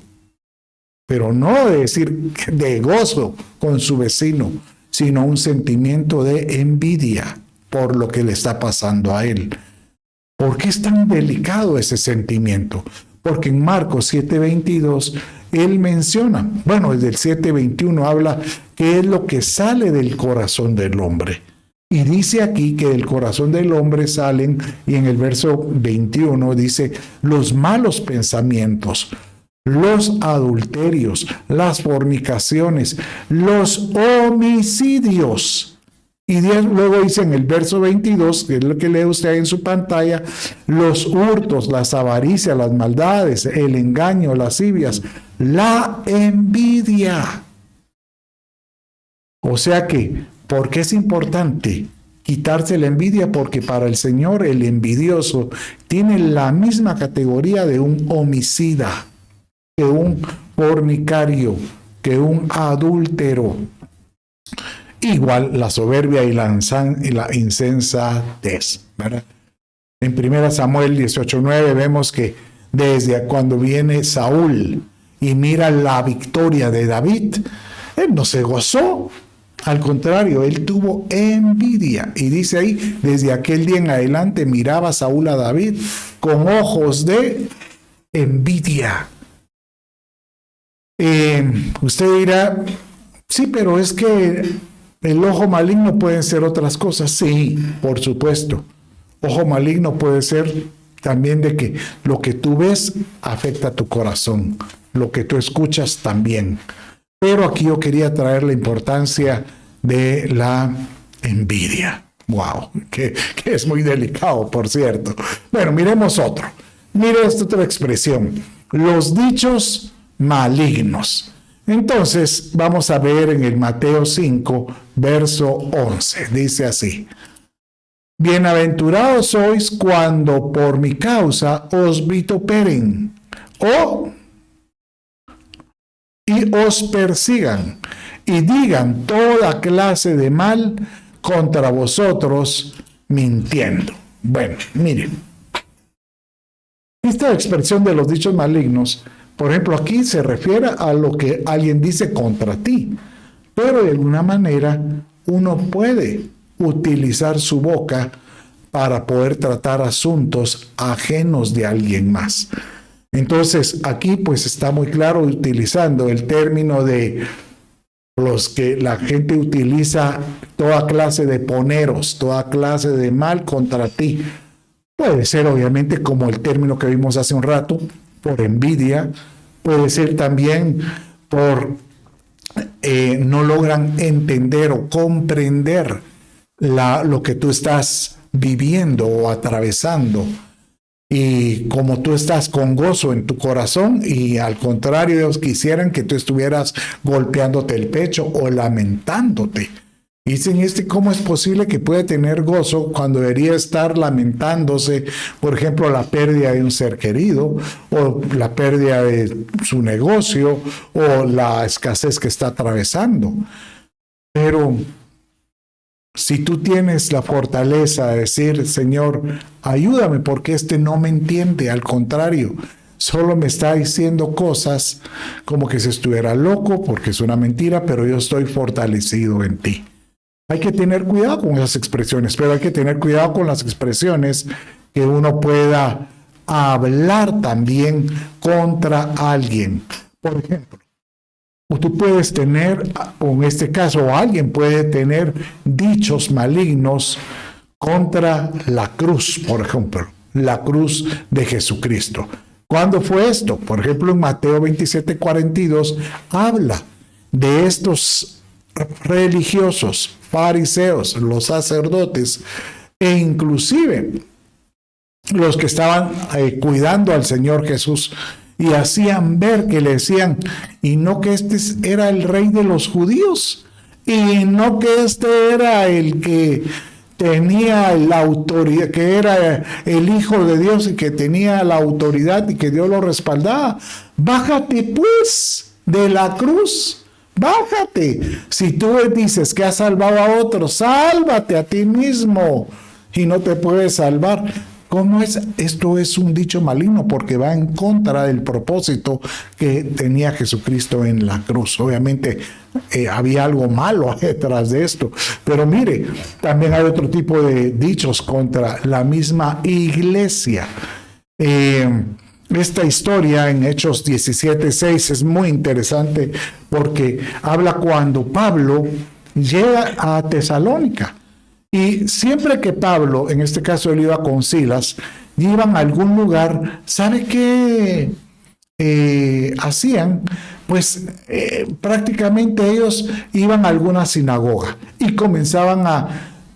A: pero no de decir de gozo con su vecino, sino un sentimiento de envidia por lo que le está pasando a él. ¿Por qué es tan delicado ese sentimiento? Porque en Marcos 7:22 él menciona, bueno, desde el 7:21 habla qué es lo que sale del corazón del hombre. Y dice aquí que del corazón del hombre salen, y en el verso 21 dice, los malos pensamientos, los adulterios, las fornicaciones, los homicidios. Y luego dice en el verso 22, que es lo que lee usted ahí en su pantalla, los hurtos, las avaricias, las maldades, el engaño, las lascivias, la envidia. O sea que, ¿por qué es importante quitarse la envidia? Porque para el Señor el envidioso tiene la misma categoría de un homicida, que un fornicario, que un adúltero. Igual la soberbia y la insensatez, ¿verdad? En 1 Samuel 18:9 vemos que desde cuando viene Saúl y mira la victoria de David, él no se gozó. Al contrario, él tuvo envidia. Y dice ahí, desde aquel día en adelante miraba Saúl a David con ojos de envidia. Usted dirá, sí, pero es que el ojo maligno pueden ser otras cosas. Sí, por supuesto. Ojo maligno puede ser también de que lo que tú ves afecta a tu corazón, lo que tú escuchas también. Pero aquí yo quería traer la importancia de la envidia. Wow, que es muy delicado, por cierto. Bueno, miremos otro. Mire esta otra expresión. Los dichos malignos. Entonces, vamos a ver en el Mateo 5, verso 11. Dice así. Bienaventurados sois cuando por mi causa os vituperen y os persigan y digan toda clase de mal contra vosotros mintiendo. Bueno, miren. Esta expresión de los dichos malignos, por ejemplo, aquí se refiere a lo que alguien dice contra ti, pero de alguna manera uno puede utilizar su boca para poder tratar asuntos ajenos de alguien más. Entonces, aquí pues está muy claro utilizando el término de los que la gente utiliza toda clase de poneros, toda clase de mal contra ti. Puede ser obviamente como el término que vimos hace un rato, por envidia, puede ser también por no logran entender o comprender lo que tú estás viviendo o atravesando. Y como tú estás con gozo en tu corazón y al contrario ellos quisieran que tú estuvieras golpeándote el pecho o lamentándote. Dicen, ¿cómo es posible que pueda tener gozo cuando debería estar lamentándose, por ejemplo, la pérdida de un ser querido o la pérdida de su negocio o la escasez que está atravesando? Pero si tú tienes la fortaleza de decir, Señor, ayúdame porque no me entiende, al contrario, solo me está diciendo cosas como que si estuviera loco porque es una mentira, pero yo estoy fortalecido en ti. Hay que tener cuidado con esas expresiones, pero hay que tener cuidado con las expresiones que uno pueda hablar también contra alguien. Por ejemplo, tú puedes tener, o en este caso alguien puede tener dichos malignos contra la cruz, por ejemplo, la cruz de Jesucristo. ¿Cuándo fue esto? Por ejemplo, en Mateo 27:42 habla de estos religiosos, fariseos, los sacerdotes e inclusive los que estaban cuidando al Señor Jesús y hacían ver que le decían, y no que este era el rey de los judíos, y no que este era el que tenía la autoridad, que era el Hijo de Dios y que tenía la autoridad y que Dios lo respaldaba. Bájate pues de la cruz. Bájate. Si tú dices que has salvado a otros, sálvate a ti mismo y no te puedes salvar. ¿Cómo es? Esto es un dicho maligno porque va en contra del propósito que tenía Jesucristo en la cruz. Obviamente había algo malo detrás de esto. Pero mire, también hay otro tipo de dichos contra la misma iglesia. Esta historia en Hechos 17:6 es muy interesante porque habla cuando Pablo llega a Tesalónica. Y siempre que Pablo, en este caso él iba con Silas, iban a algún lugar, ¿sabe qué hacían? Pues prácticamente ellos iban a alguna sinagoga y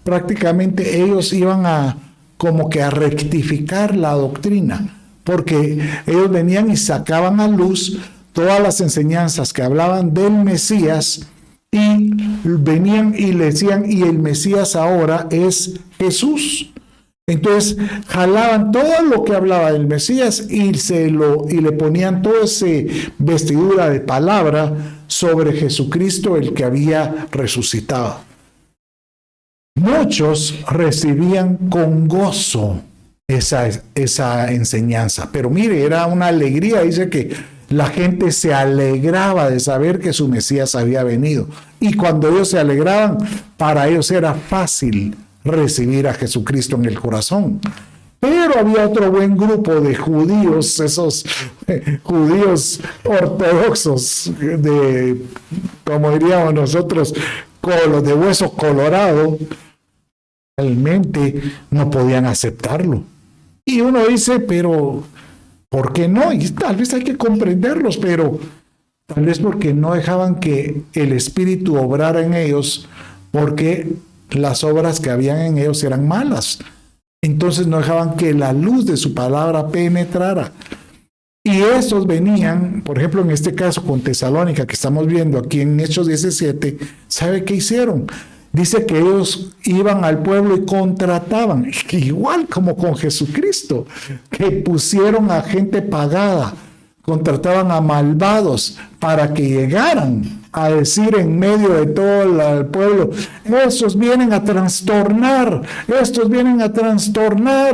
A: prácticamente ellos iban como que a rectificar la doctrina, porque ellos venían y sacaban a luz todas las enseñanzas que hablaban del Mesías, y venían y le decían, y el Mesías ahora es Jesús. Entonces jalaban todo lo que hablaba del Mesías y le ponían toda esa vestidura de palabra sobre Jesucristo, el que había resucitado. Muchos recibían con gozo esa enseñanza, pero mire, era una alegría. Dice que la gente se alegraba de saber que su Mesías había venido. Y cuando ellos se alegraban, para ellos era fácil recibir a Jesucristo en el corazón. Pero había otro buen grupo de judíos, esos judíos ortodoxos, como diríamos nosotros, de hueso colorado, realmente no podían aceptarlo. Y uno dice, pero ¿por qué no? Y tal vez hay que comprenderlos, pero tal vez porque no dejaban que el Espíritu obrara en ellos, porque las obras que habían en ellos eran malas. Entonces no dejaban que la luz de su palabra penetrara. Y estos venían, por ejemplo, en este caso con Tesalónica, que estamos viendo aquí en Hechos 17, ¿sabe qué hicieron? Dice que ellos iban al pueblo y contrataban, igual como con Jesucristo, que pusieron a gente pagada, contrataban a malvados para que llegaran a decir en medio de todo el pueblo, estos vienen a trastornar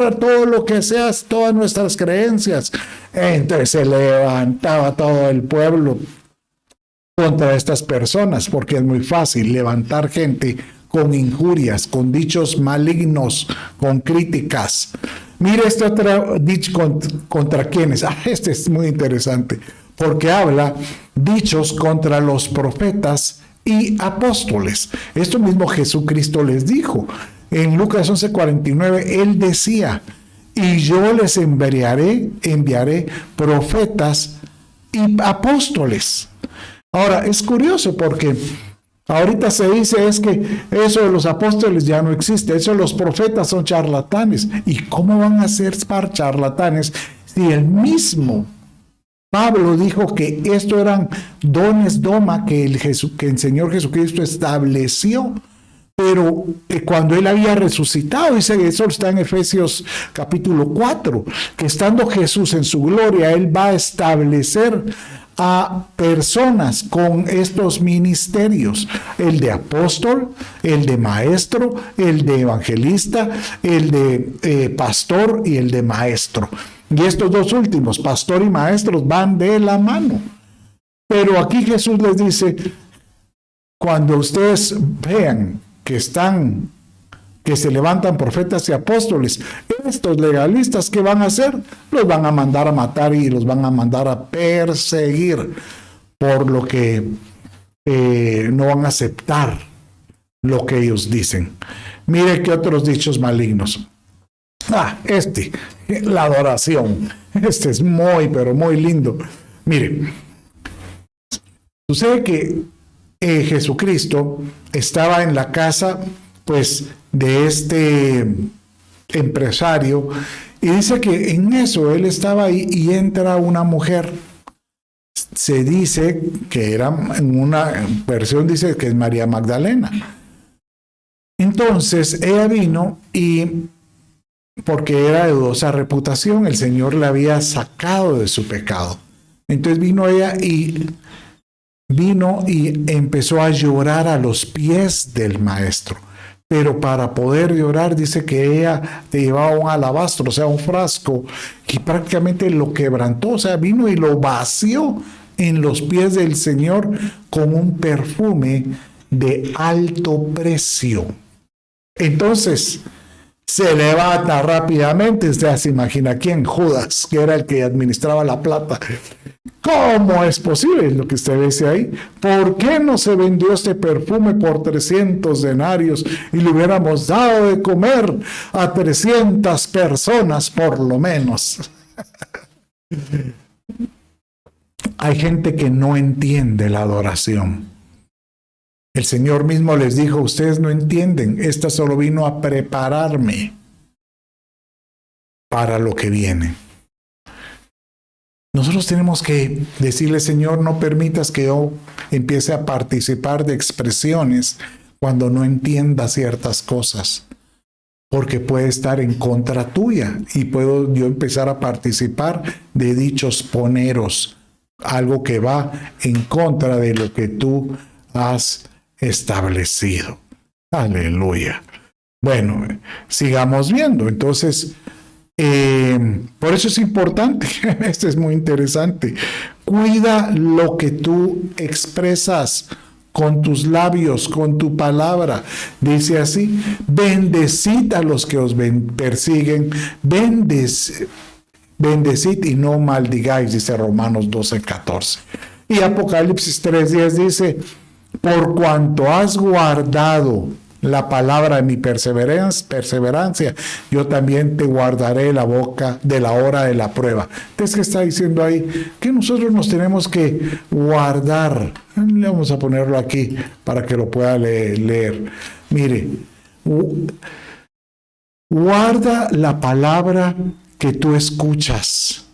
A: a todo lo que sea, todas nuestras creencias. Entonces se levantaba todo el pueblo contra estas personas, porque es muy fácil levantar gente con injurias, con dichos malignos, con críticas. Mire este otro dicho contra quiénes. Este es muy interesante, porque habla dichos contra los profetas y apóstoles. Esto mismo Jesucristo les dijo. En Lucas 11:49, él decía, y yo les enviaré profetas y apóstoles. Ahora, es curioso porque ahorita se dice es que eso de los apóstoles ya no existe, eso de los profetas son charlatanes. ¿Y cómo van a ser charlatanes si el mismo Pablo dijo que esto eran dones doma que el Señor Jesucristo estableció? Pero cuando él había resucitado, dice, eso está en Efesios capítulo 4, que estando Jesús en su gloria, él va a establecer a personas con estos ministerios, el de apóstol, el de maestro, el de evangelista, el de pastor y el de maestro. Y estos dos últimos, pastor y maestros, van de la mano. Pero aquí Jesús les dice, cuando ustedes vean que se levantan profetas y apóstoles, estos legalistas, ¿qué van a hacer? Los van a mandar a matar y los van a mandar a perseguir, por lo que no van a aceptar lo que ellos dicen. Mire qué otros dichos malignos. La adoración. Este es muy, pero muy lindo. Mire, sucede que Jesucristo estaba en la casa, pues, de este empresario, y dice que en eso él estaba ahí y entra una mujer. Se dice que era, en una versión dice que es María Magdalena. Entonces ella vino y, porque era de dudosa reputación, el Señor la había sacado de su pecado. Entonces vino ella y empezó a llorar a los pies del maestro. pero para poder llorar dice que ella te llevaba un alabastro, o sea, un frasco, y prácticamente lo quebrantó, o sea, vino y lo vació en los pies del Señor con un perfume de alto precio. Entonces, se levanta rápidamente, usted se imagina quién, Judas, que era el que administraba la plata. ¿Cómo es posible lo que usted dice ahí? ¿Por qué no se vendió este perfume por 300 denarios y le hubiéramos dado de comer a 300 personas por lo menos? Hay gente que no entiende la adoración. El Señor mismo les dijo, ustedes no entienden, esta solo vino a prepararme para lo que viene. Nosotros tenemos que decirle, Señor, no permitas que yo empiece a participar de expresiones cuando no entienda ciertas cosas, porque puede estar en contra tuya y puedo yo empezar a participar de dichos poneros, algo que va en contra de lo que tú has establecido. Aleluya. Bueno, sigamos viendo. Entonces, por eso es importante, esto es muy interesante, cuida lo que tú expresas con tus labios, con tu palabra. Dice así, bendecid a los que os persiguen, bendecid y no maldigáis, dice Romanos 12:14. Y Apocalipsis 3:10 dice, por cuanto has guardado la palabra de mi perseverancia, yo también te guardaré la boca de la hora de la prueba. Entonces, ¿qué está diciendo ahí? Que nosotros nos tenemos que guardar. Le vamos a ponerlo aquí para que lo pueda leer. Mire, guarda la palabra que tú escuchas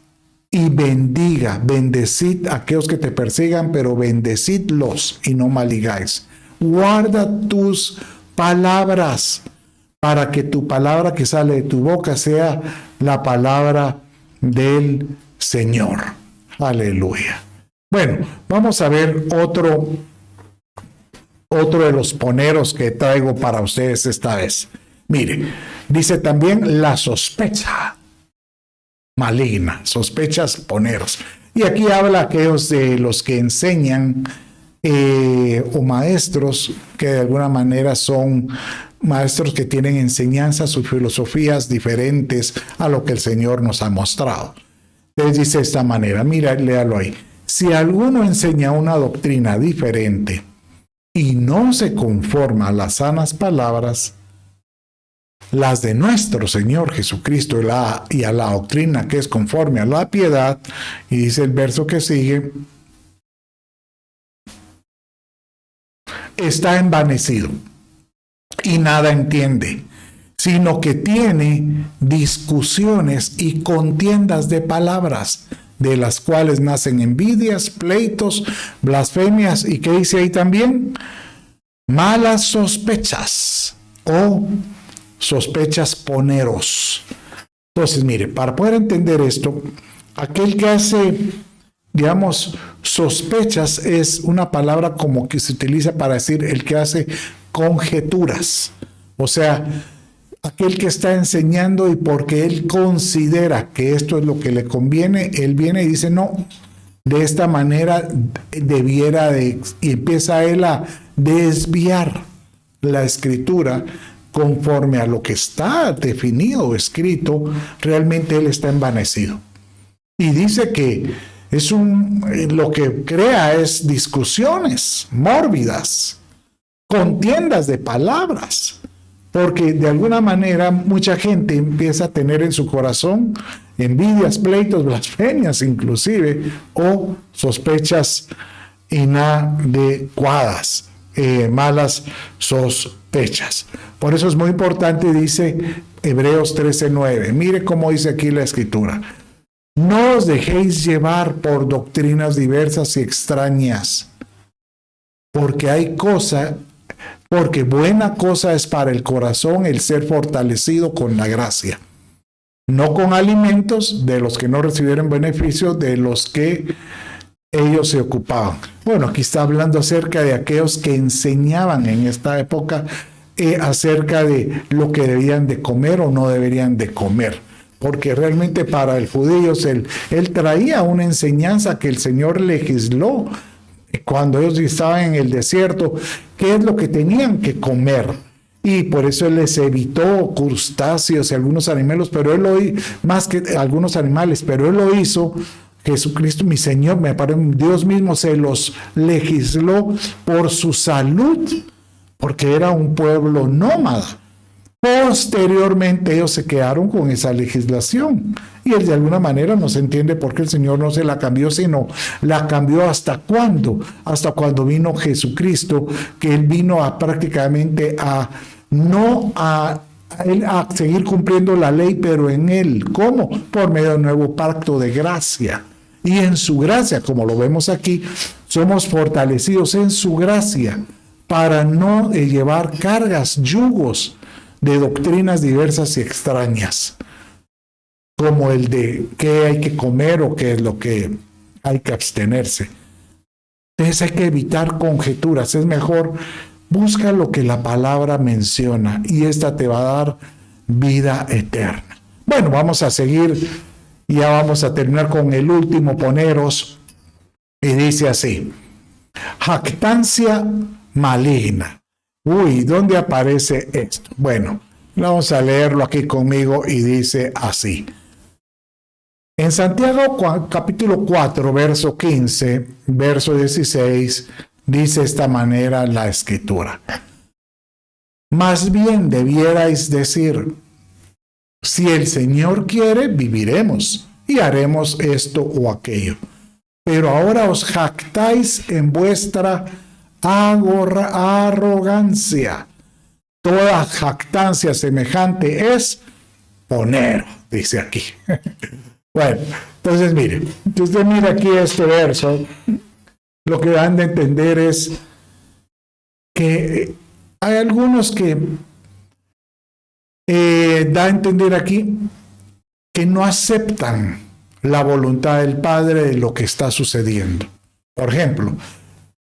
A: y bendecid a aquellos que te persigan, pero bendecidlos y no maldigáis. Guarda tus palabras para que tu palabra que sale de tu boca sea la palabra del Señor. Aleluya. Bueno, vamos a ver otro de los poneros que traigo para ustedes esta vez. Mire, dice también la sospecha maligna, sospechas, poneros. Y aquí habla aquellos de los que enseñan o maestros que de alguna manera son maestros que tienen enseñanzas o filosofías diferentes a lo que el Señor nos ha mostrado. Les dice de esta manera, mira, léalo ahí. Si alguno enseña una doctrina diferente y no se conforma a las sanas palabras, las de nuestro Señor Jesucristo y a la doctrina que es conforme a la piedad, y dice el verso que sigue, está envanecido y nada entiende, sino que tiene discusiones y contiendas de palabras, de las cuales nacen envidias, pleitos, blasfemias, y ¿qué dice ahí también? Malas sospechas o sospechas poneros. Entonces, mire, para poder entender esto, aquel que hace, digamos, sospechas es una palabra como que se utiliza para decir el que hace conjeturas. O sea, aquel que está enseñando y porque él considera que esto es lo que le conviene, él viene y dice, no, de esta manera debiera de, y empieza él a desviar la escritura conforme a lo que está definido o escrito. Realmente él está envanecido. Y dice que lo que crea es discusiones mórbidas, contiendas de palabras, porque de alguna manera mucha gente empieza a tener en su corazón envidias, pleitos, blasfemias inclusive, o sospechas inadecuadas, malas sospechas. Por eso es muy importante, dice Hebreos 13:9. Mire cómo dice aquí la escritura. No os dejéis llevar por doctrinas diversas y extrañas, porque buena cosa es para el corazón el ser fortalecido con la gracia, no con alimentos de los que no recibieron beneficio de los que ellos se ocupaban. Bueno, aquí está hablando acerca de aquellos que enseñaban en esta época acerca de lo que debían de comer o no deberían de comer. Porque realmente para el judío él traía una enseñanza que el Señor legisló cuando ellos estaban en el desierto, qué es lo que tenían que comer. Y por eso él les evitó crustáceos y algunos animales, pero él lo hizo, más que algunos animales, pero él lo hizo. Jesucristo, mi Señor, Dios mismo se los legisló por su salud, porque era un pueblo nómada. Posteriormente ellos se quedaron con esa legislación y él de alguna manera no se entiende por qué el Señor no se la cambió, sino la cambió hasta cuándo, hasta cuando vino Jesucristo, que él vino a prácticamente a seguir cumpliendo la ley, pero en él, ¿cómo? Por medio de un nuevo pacto de gracia. Y en su gracia, como lo vemos aquí, somos fortalecidos en su gracia para no llevar cargas, yugos de doctrinas diversas y extrañas, como el de qué hay que comer o qué es lo que hay que abstenerse. Entonces hay que evitar conjeturas, es mejor busca lo que la palabra menciona y esta te va a dar vida eterna. Bueno, vamos a seguir, ya vamos a terminar con el último poneros, y dice así: jactancia maligna. Uy, ¿dónde aparece esto? Bueno, vamos a leerlo aquí conmigo y dice así. En Santiago capítulo 4, verso 15, verso 16, dice de esta manera la Escritura. Más bien debierais decir, si el Señor quiere, viviremos y haremos esto o aquello. Pero ahora os jactáis en vuestra arrogancia. Toda jactancia semejante es poner, dice aquí. Bueno, entonces mire, si usted mira aquí este verso, lo que dan de entender es que hay algunos que da a entender aquí que no aceptan la voluntad del Padre de lo que está sucediendo. Por ejemplo,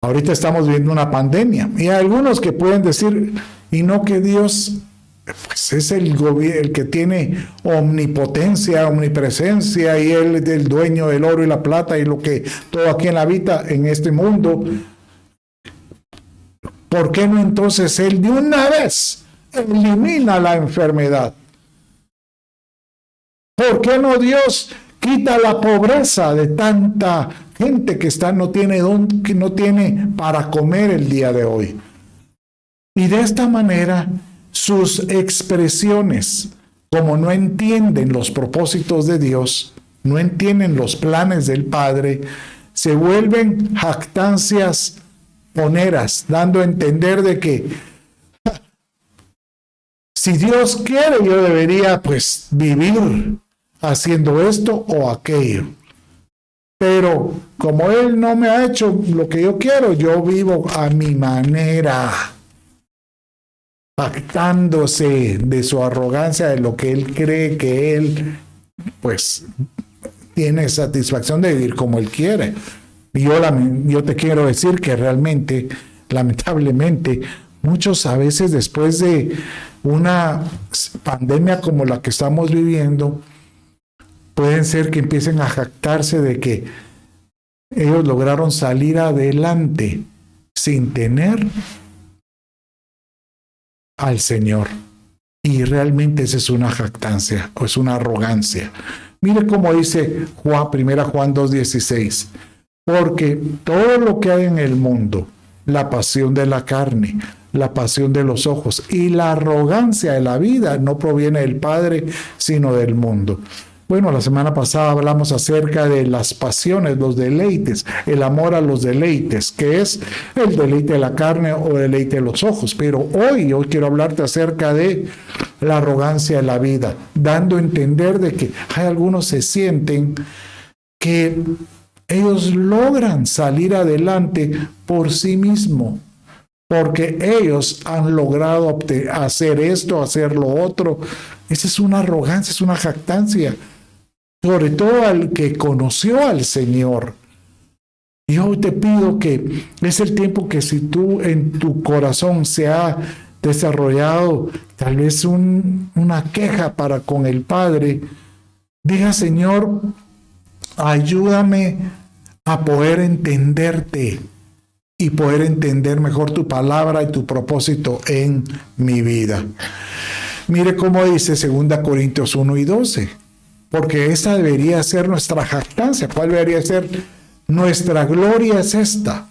A: ahorita estamos viviendo una pandemia y hay algunos que pueden decir, y no que Dios pues es el que tiene omnipotencia, omnipresencia, y Él es el dueño del oro y la plata y lo que todo aquí en la vida, en este mundo. ¿Por qué no entonces Él de una vez elimina la enfermedad? ¿Por qué no Dios quita la pobreza de tanta gente que no tiene para comer el día de hoy? Y de esta manera sus expresiones, como no entienden los propósitos de Dios, no entienden los planes del Padre, se vuelven jactancias poneras, dando a entender de que si Dios quiere, yo debería pues vivir haciendo esto o aquello. Pero como Él no me ha hecho lo que yo quiero, yo vivo a mi manera, jactándose de su arrogancia, de lo que Él cree que Él pues tiene satisfacción de vivir como Él quiere. Y yo te quiero decir que realmente, lamentablemente, muchos a veces después de una pandemia como la que estamos viviendo, pueden ser que empiecen a jactarse de que ellos lograron salir adelante sin tener al Señor. Y realmente esa es una jactancia, o es una arrogancia. Mire cómo dice Primera Juan 2:16. Porque todo lo que hay en el mundo, la pasión de la carne, la pasión de los ojos y la arrogancia de la vida, no proviene del Padre, sino del mundo. Bueno, la semana pasada hablamos acerca de las pasiones, los deleites, el amor a los deleites, que es el deleite de la carne o el deleite de los ojos. Pero hoy quiero hablarte acerca de la arrogancia de la vida, dando a entender de que hay algunos se sienten que ellos logran salir adelante por sí mismos, porque ellos han logrado hacer esto, hacer lo otro. Esa es una arrogancia, es una jactancia. Sobre todo al que conoció al Señor. Y hoy te pido que es el tiempo que si tú en tu corazón se ha desarrollado tal vez una queja para con el Padre, diga: Señor, ayúdame a poder entenderte y poder entender mejor tu palabra y tu propósito en mi vida. Mire cómo dice 2 Corintios 1 y 12, porque esa debería ser nuestra jactancia. ¿Cuál debería ser nuestra gloria? Es esta: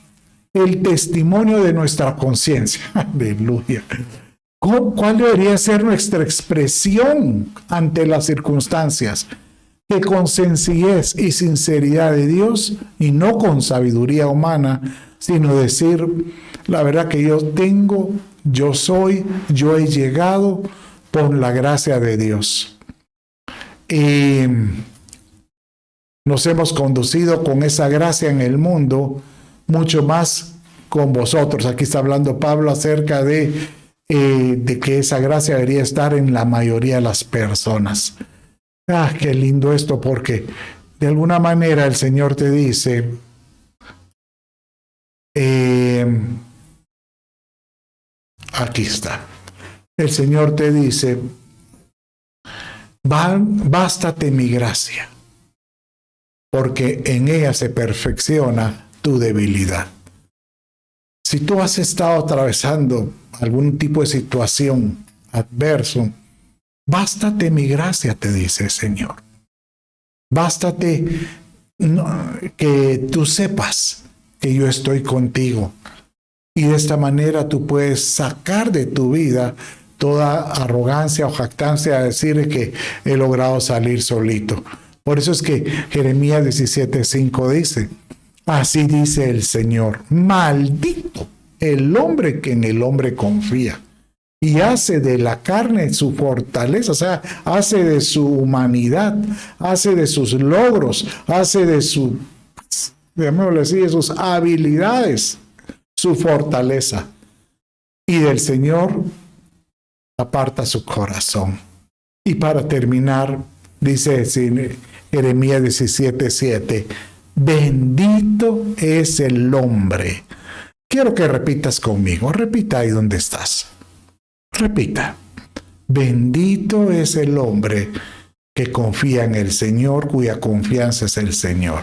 A: el testimonio de nuestra conciencia. Aleluya. ¿Cuál debería ser nuestra expresión ante las circunstancias? Que con sencillez y sinceridad de Dios, y no con sabiduría humana, sino decir la verdad que yo tengo, yo soy, yo he llegado por la gracia de Dios. Y nos hemos conducido con esa gracia en el mundo, mucho más con vosotros. Aquí está hablando Pablo acerca de que esa gracia debería estar en la mayoría de las personas. Qué lindo esto, porque de alguna manera el Señor te dice, aquí está, el Señor te dice: bástate mi gracia, porque en ella se perfecciona tu debilidad. Si tú has estado atravesando algún tipo de situación adverso, bástate mi gracia, te dice el Señor. Bástate que tú sepas que yo estoy contigo. Y de esta manera tú puedes sacar de tu vida toda arrogancia o jactancia de decir que he logrado salir solito. Por eso es que Jeremías 17:5 dice: así dice el Señor, maldito el hombre que en el hombre confía y hace de la carne su fortaleza, o sea, hace de su humanidad, hace de sus logros, hace de su, llamémosle así, de sus habilidades, su fortaleza. Y del Señor aparta su corazón. Y para terminar, dice Jeremías 17:7, bendito es el hombre. Quiero que repitas conmigo, repita ahí donde estás. Repita: bendito es el hombre que confía en el Señor, cuya confianza es el Señor.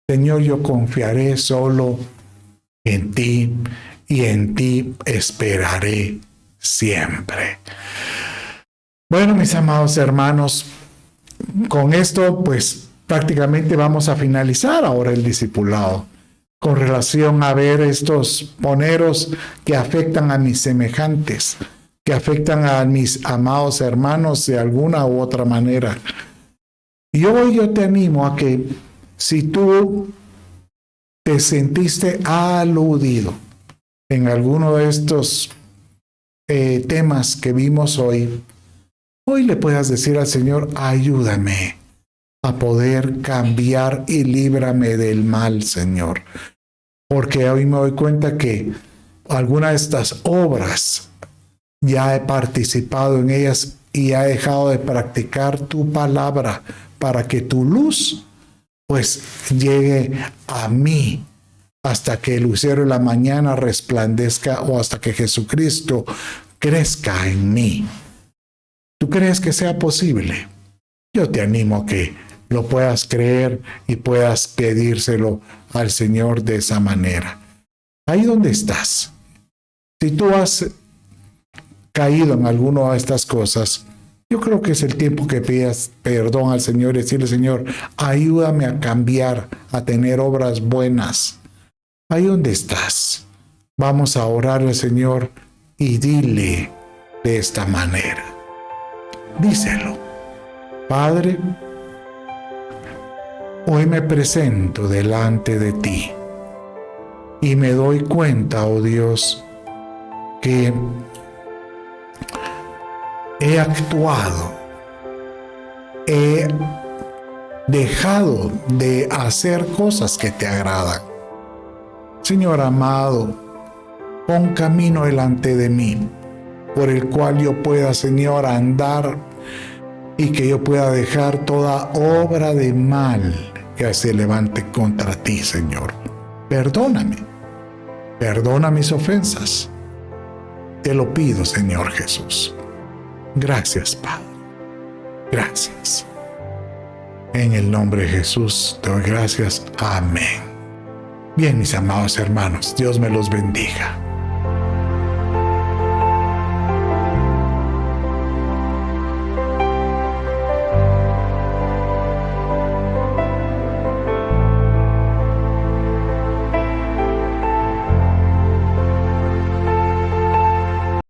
A: Señor, yo confiaré solo en ti y en ti esperaré siempre. Bueno, mis amados hermanos, con esto pues prácticamente vamos a finalizar ahora el discipulado con relación a ver estos poneros que afectan a mis semejantes, que afectan a mis amados hermanos de alguna u otra manera. Y hoy yo te animo a que si tú te sentiste aludido en alguno de estos temas que vimos hoy le puedas decir al Señor: ayúdame a poder cambiar y líbrame del mal, Señor. Porque hoy me doy cuenta que algunas de estas obras ya he participado en ellas y he dejado de practicar tu palabra para que tu luz pues llegue a mí hasta que el lucero de la mañana resplandezca, o hasta que Jesucristo crezca en mí. ¿Tú crees que sea posible? Yo te animo a que lo puedas creer y puedas pedírselo al Señor de esa manera. Ahí donde estás, si tú has caído en alguna de estas cosas, yo creo que es el tiempo que pidas perdón al Señor y decirle: Señor, ayúdame a cambiar, a tener obras buenas. Ahí donde estás, vamos a orar al Señor y dile de esta manera. Díselo: Padre, hoy me presento delante de ti y me doy cuenta, oh Dios, que he actuado, he dejado de hacer cosas que te agradan. Señor amado, pon camino delante de mí, por el cual yo pueda, Señor, andar y que yo pueda dejar toda obra de mal que se levante contra ti, Señor. Perdóname, perdona mis ofensas. Te lo pido, Señor Jesús. Gracias, Padre. Gracias. En el nombre de Jesús te doy gracias. Amén. Bien, mis amados hermanos, Dios me los bendiga.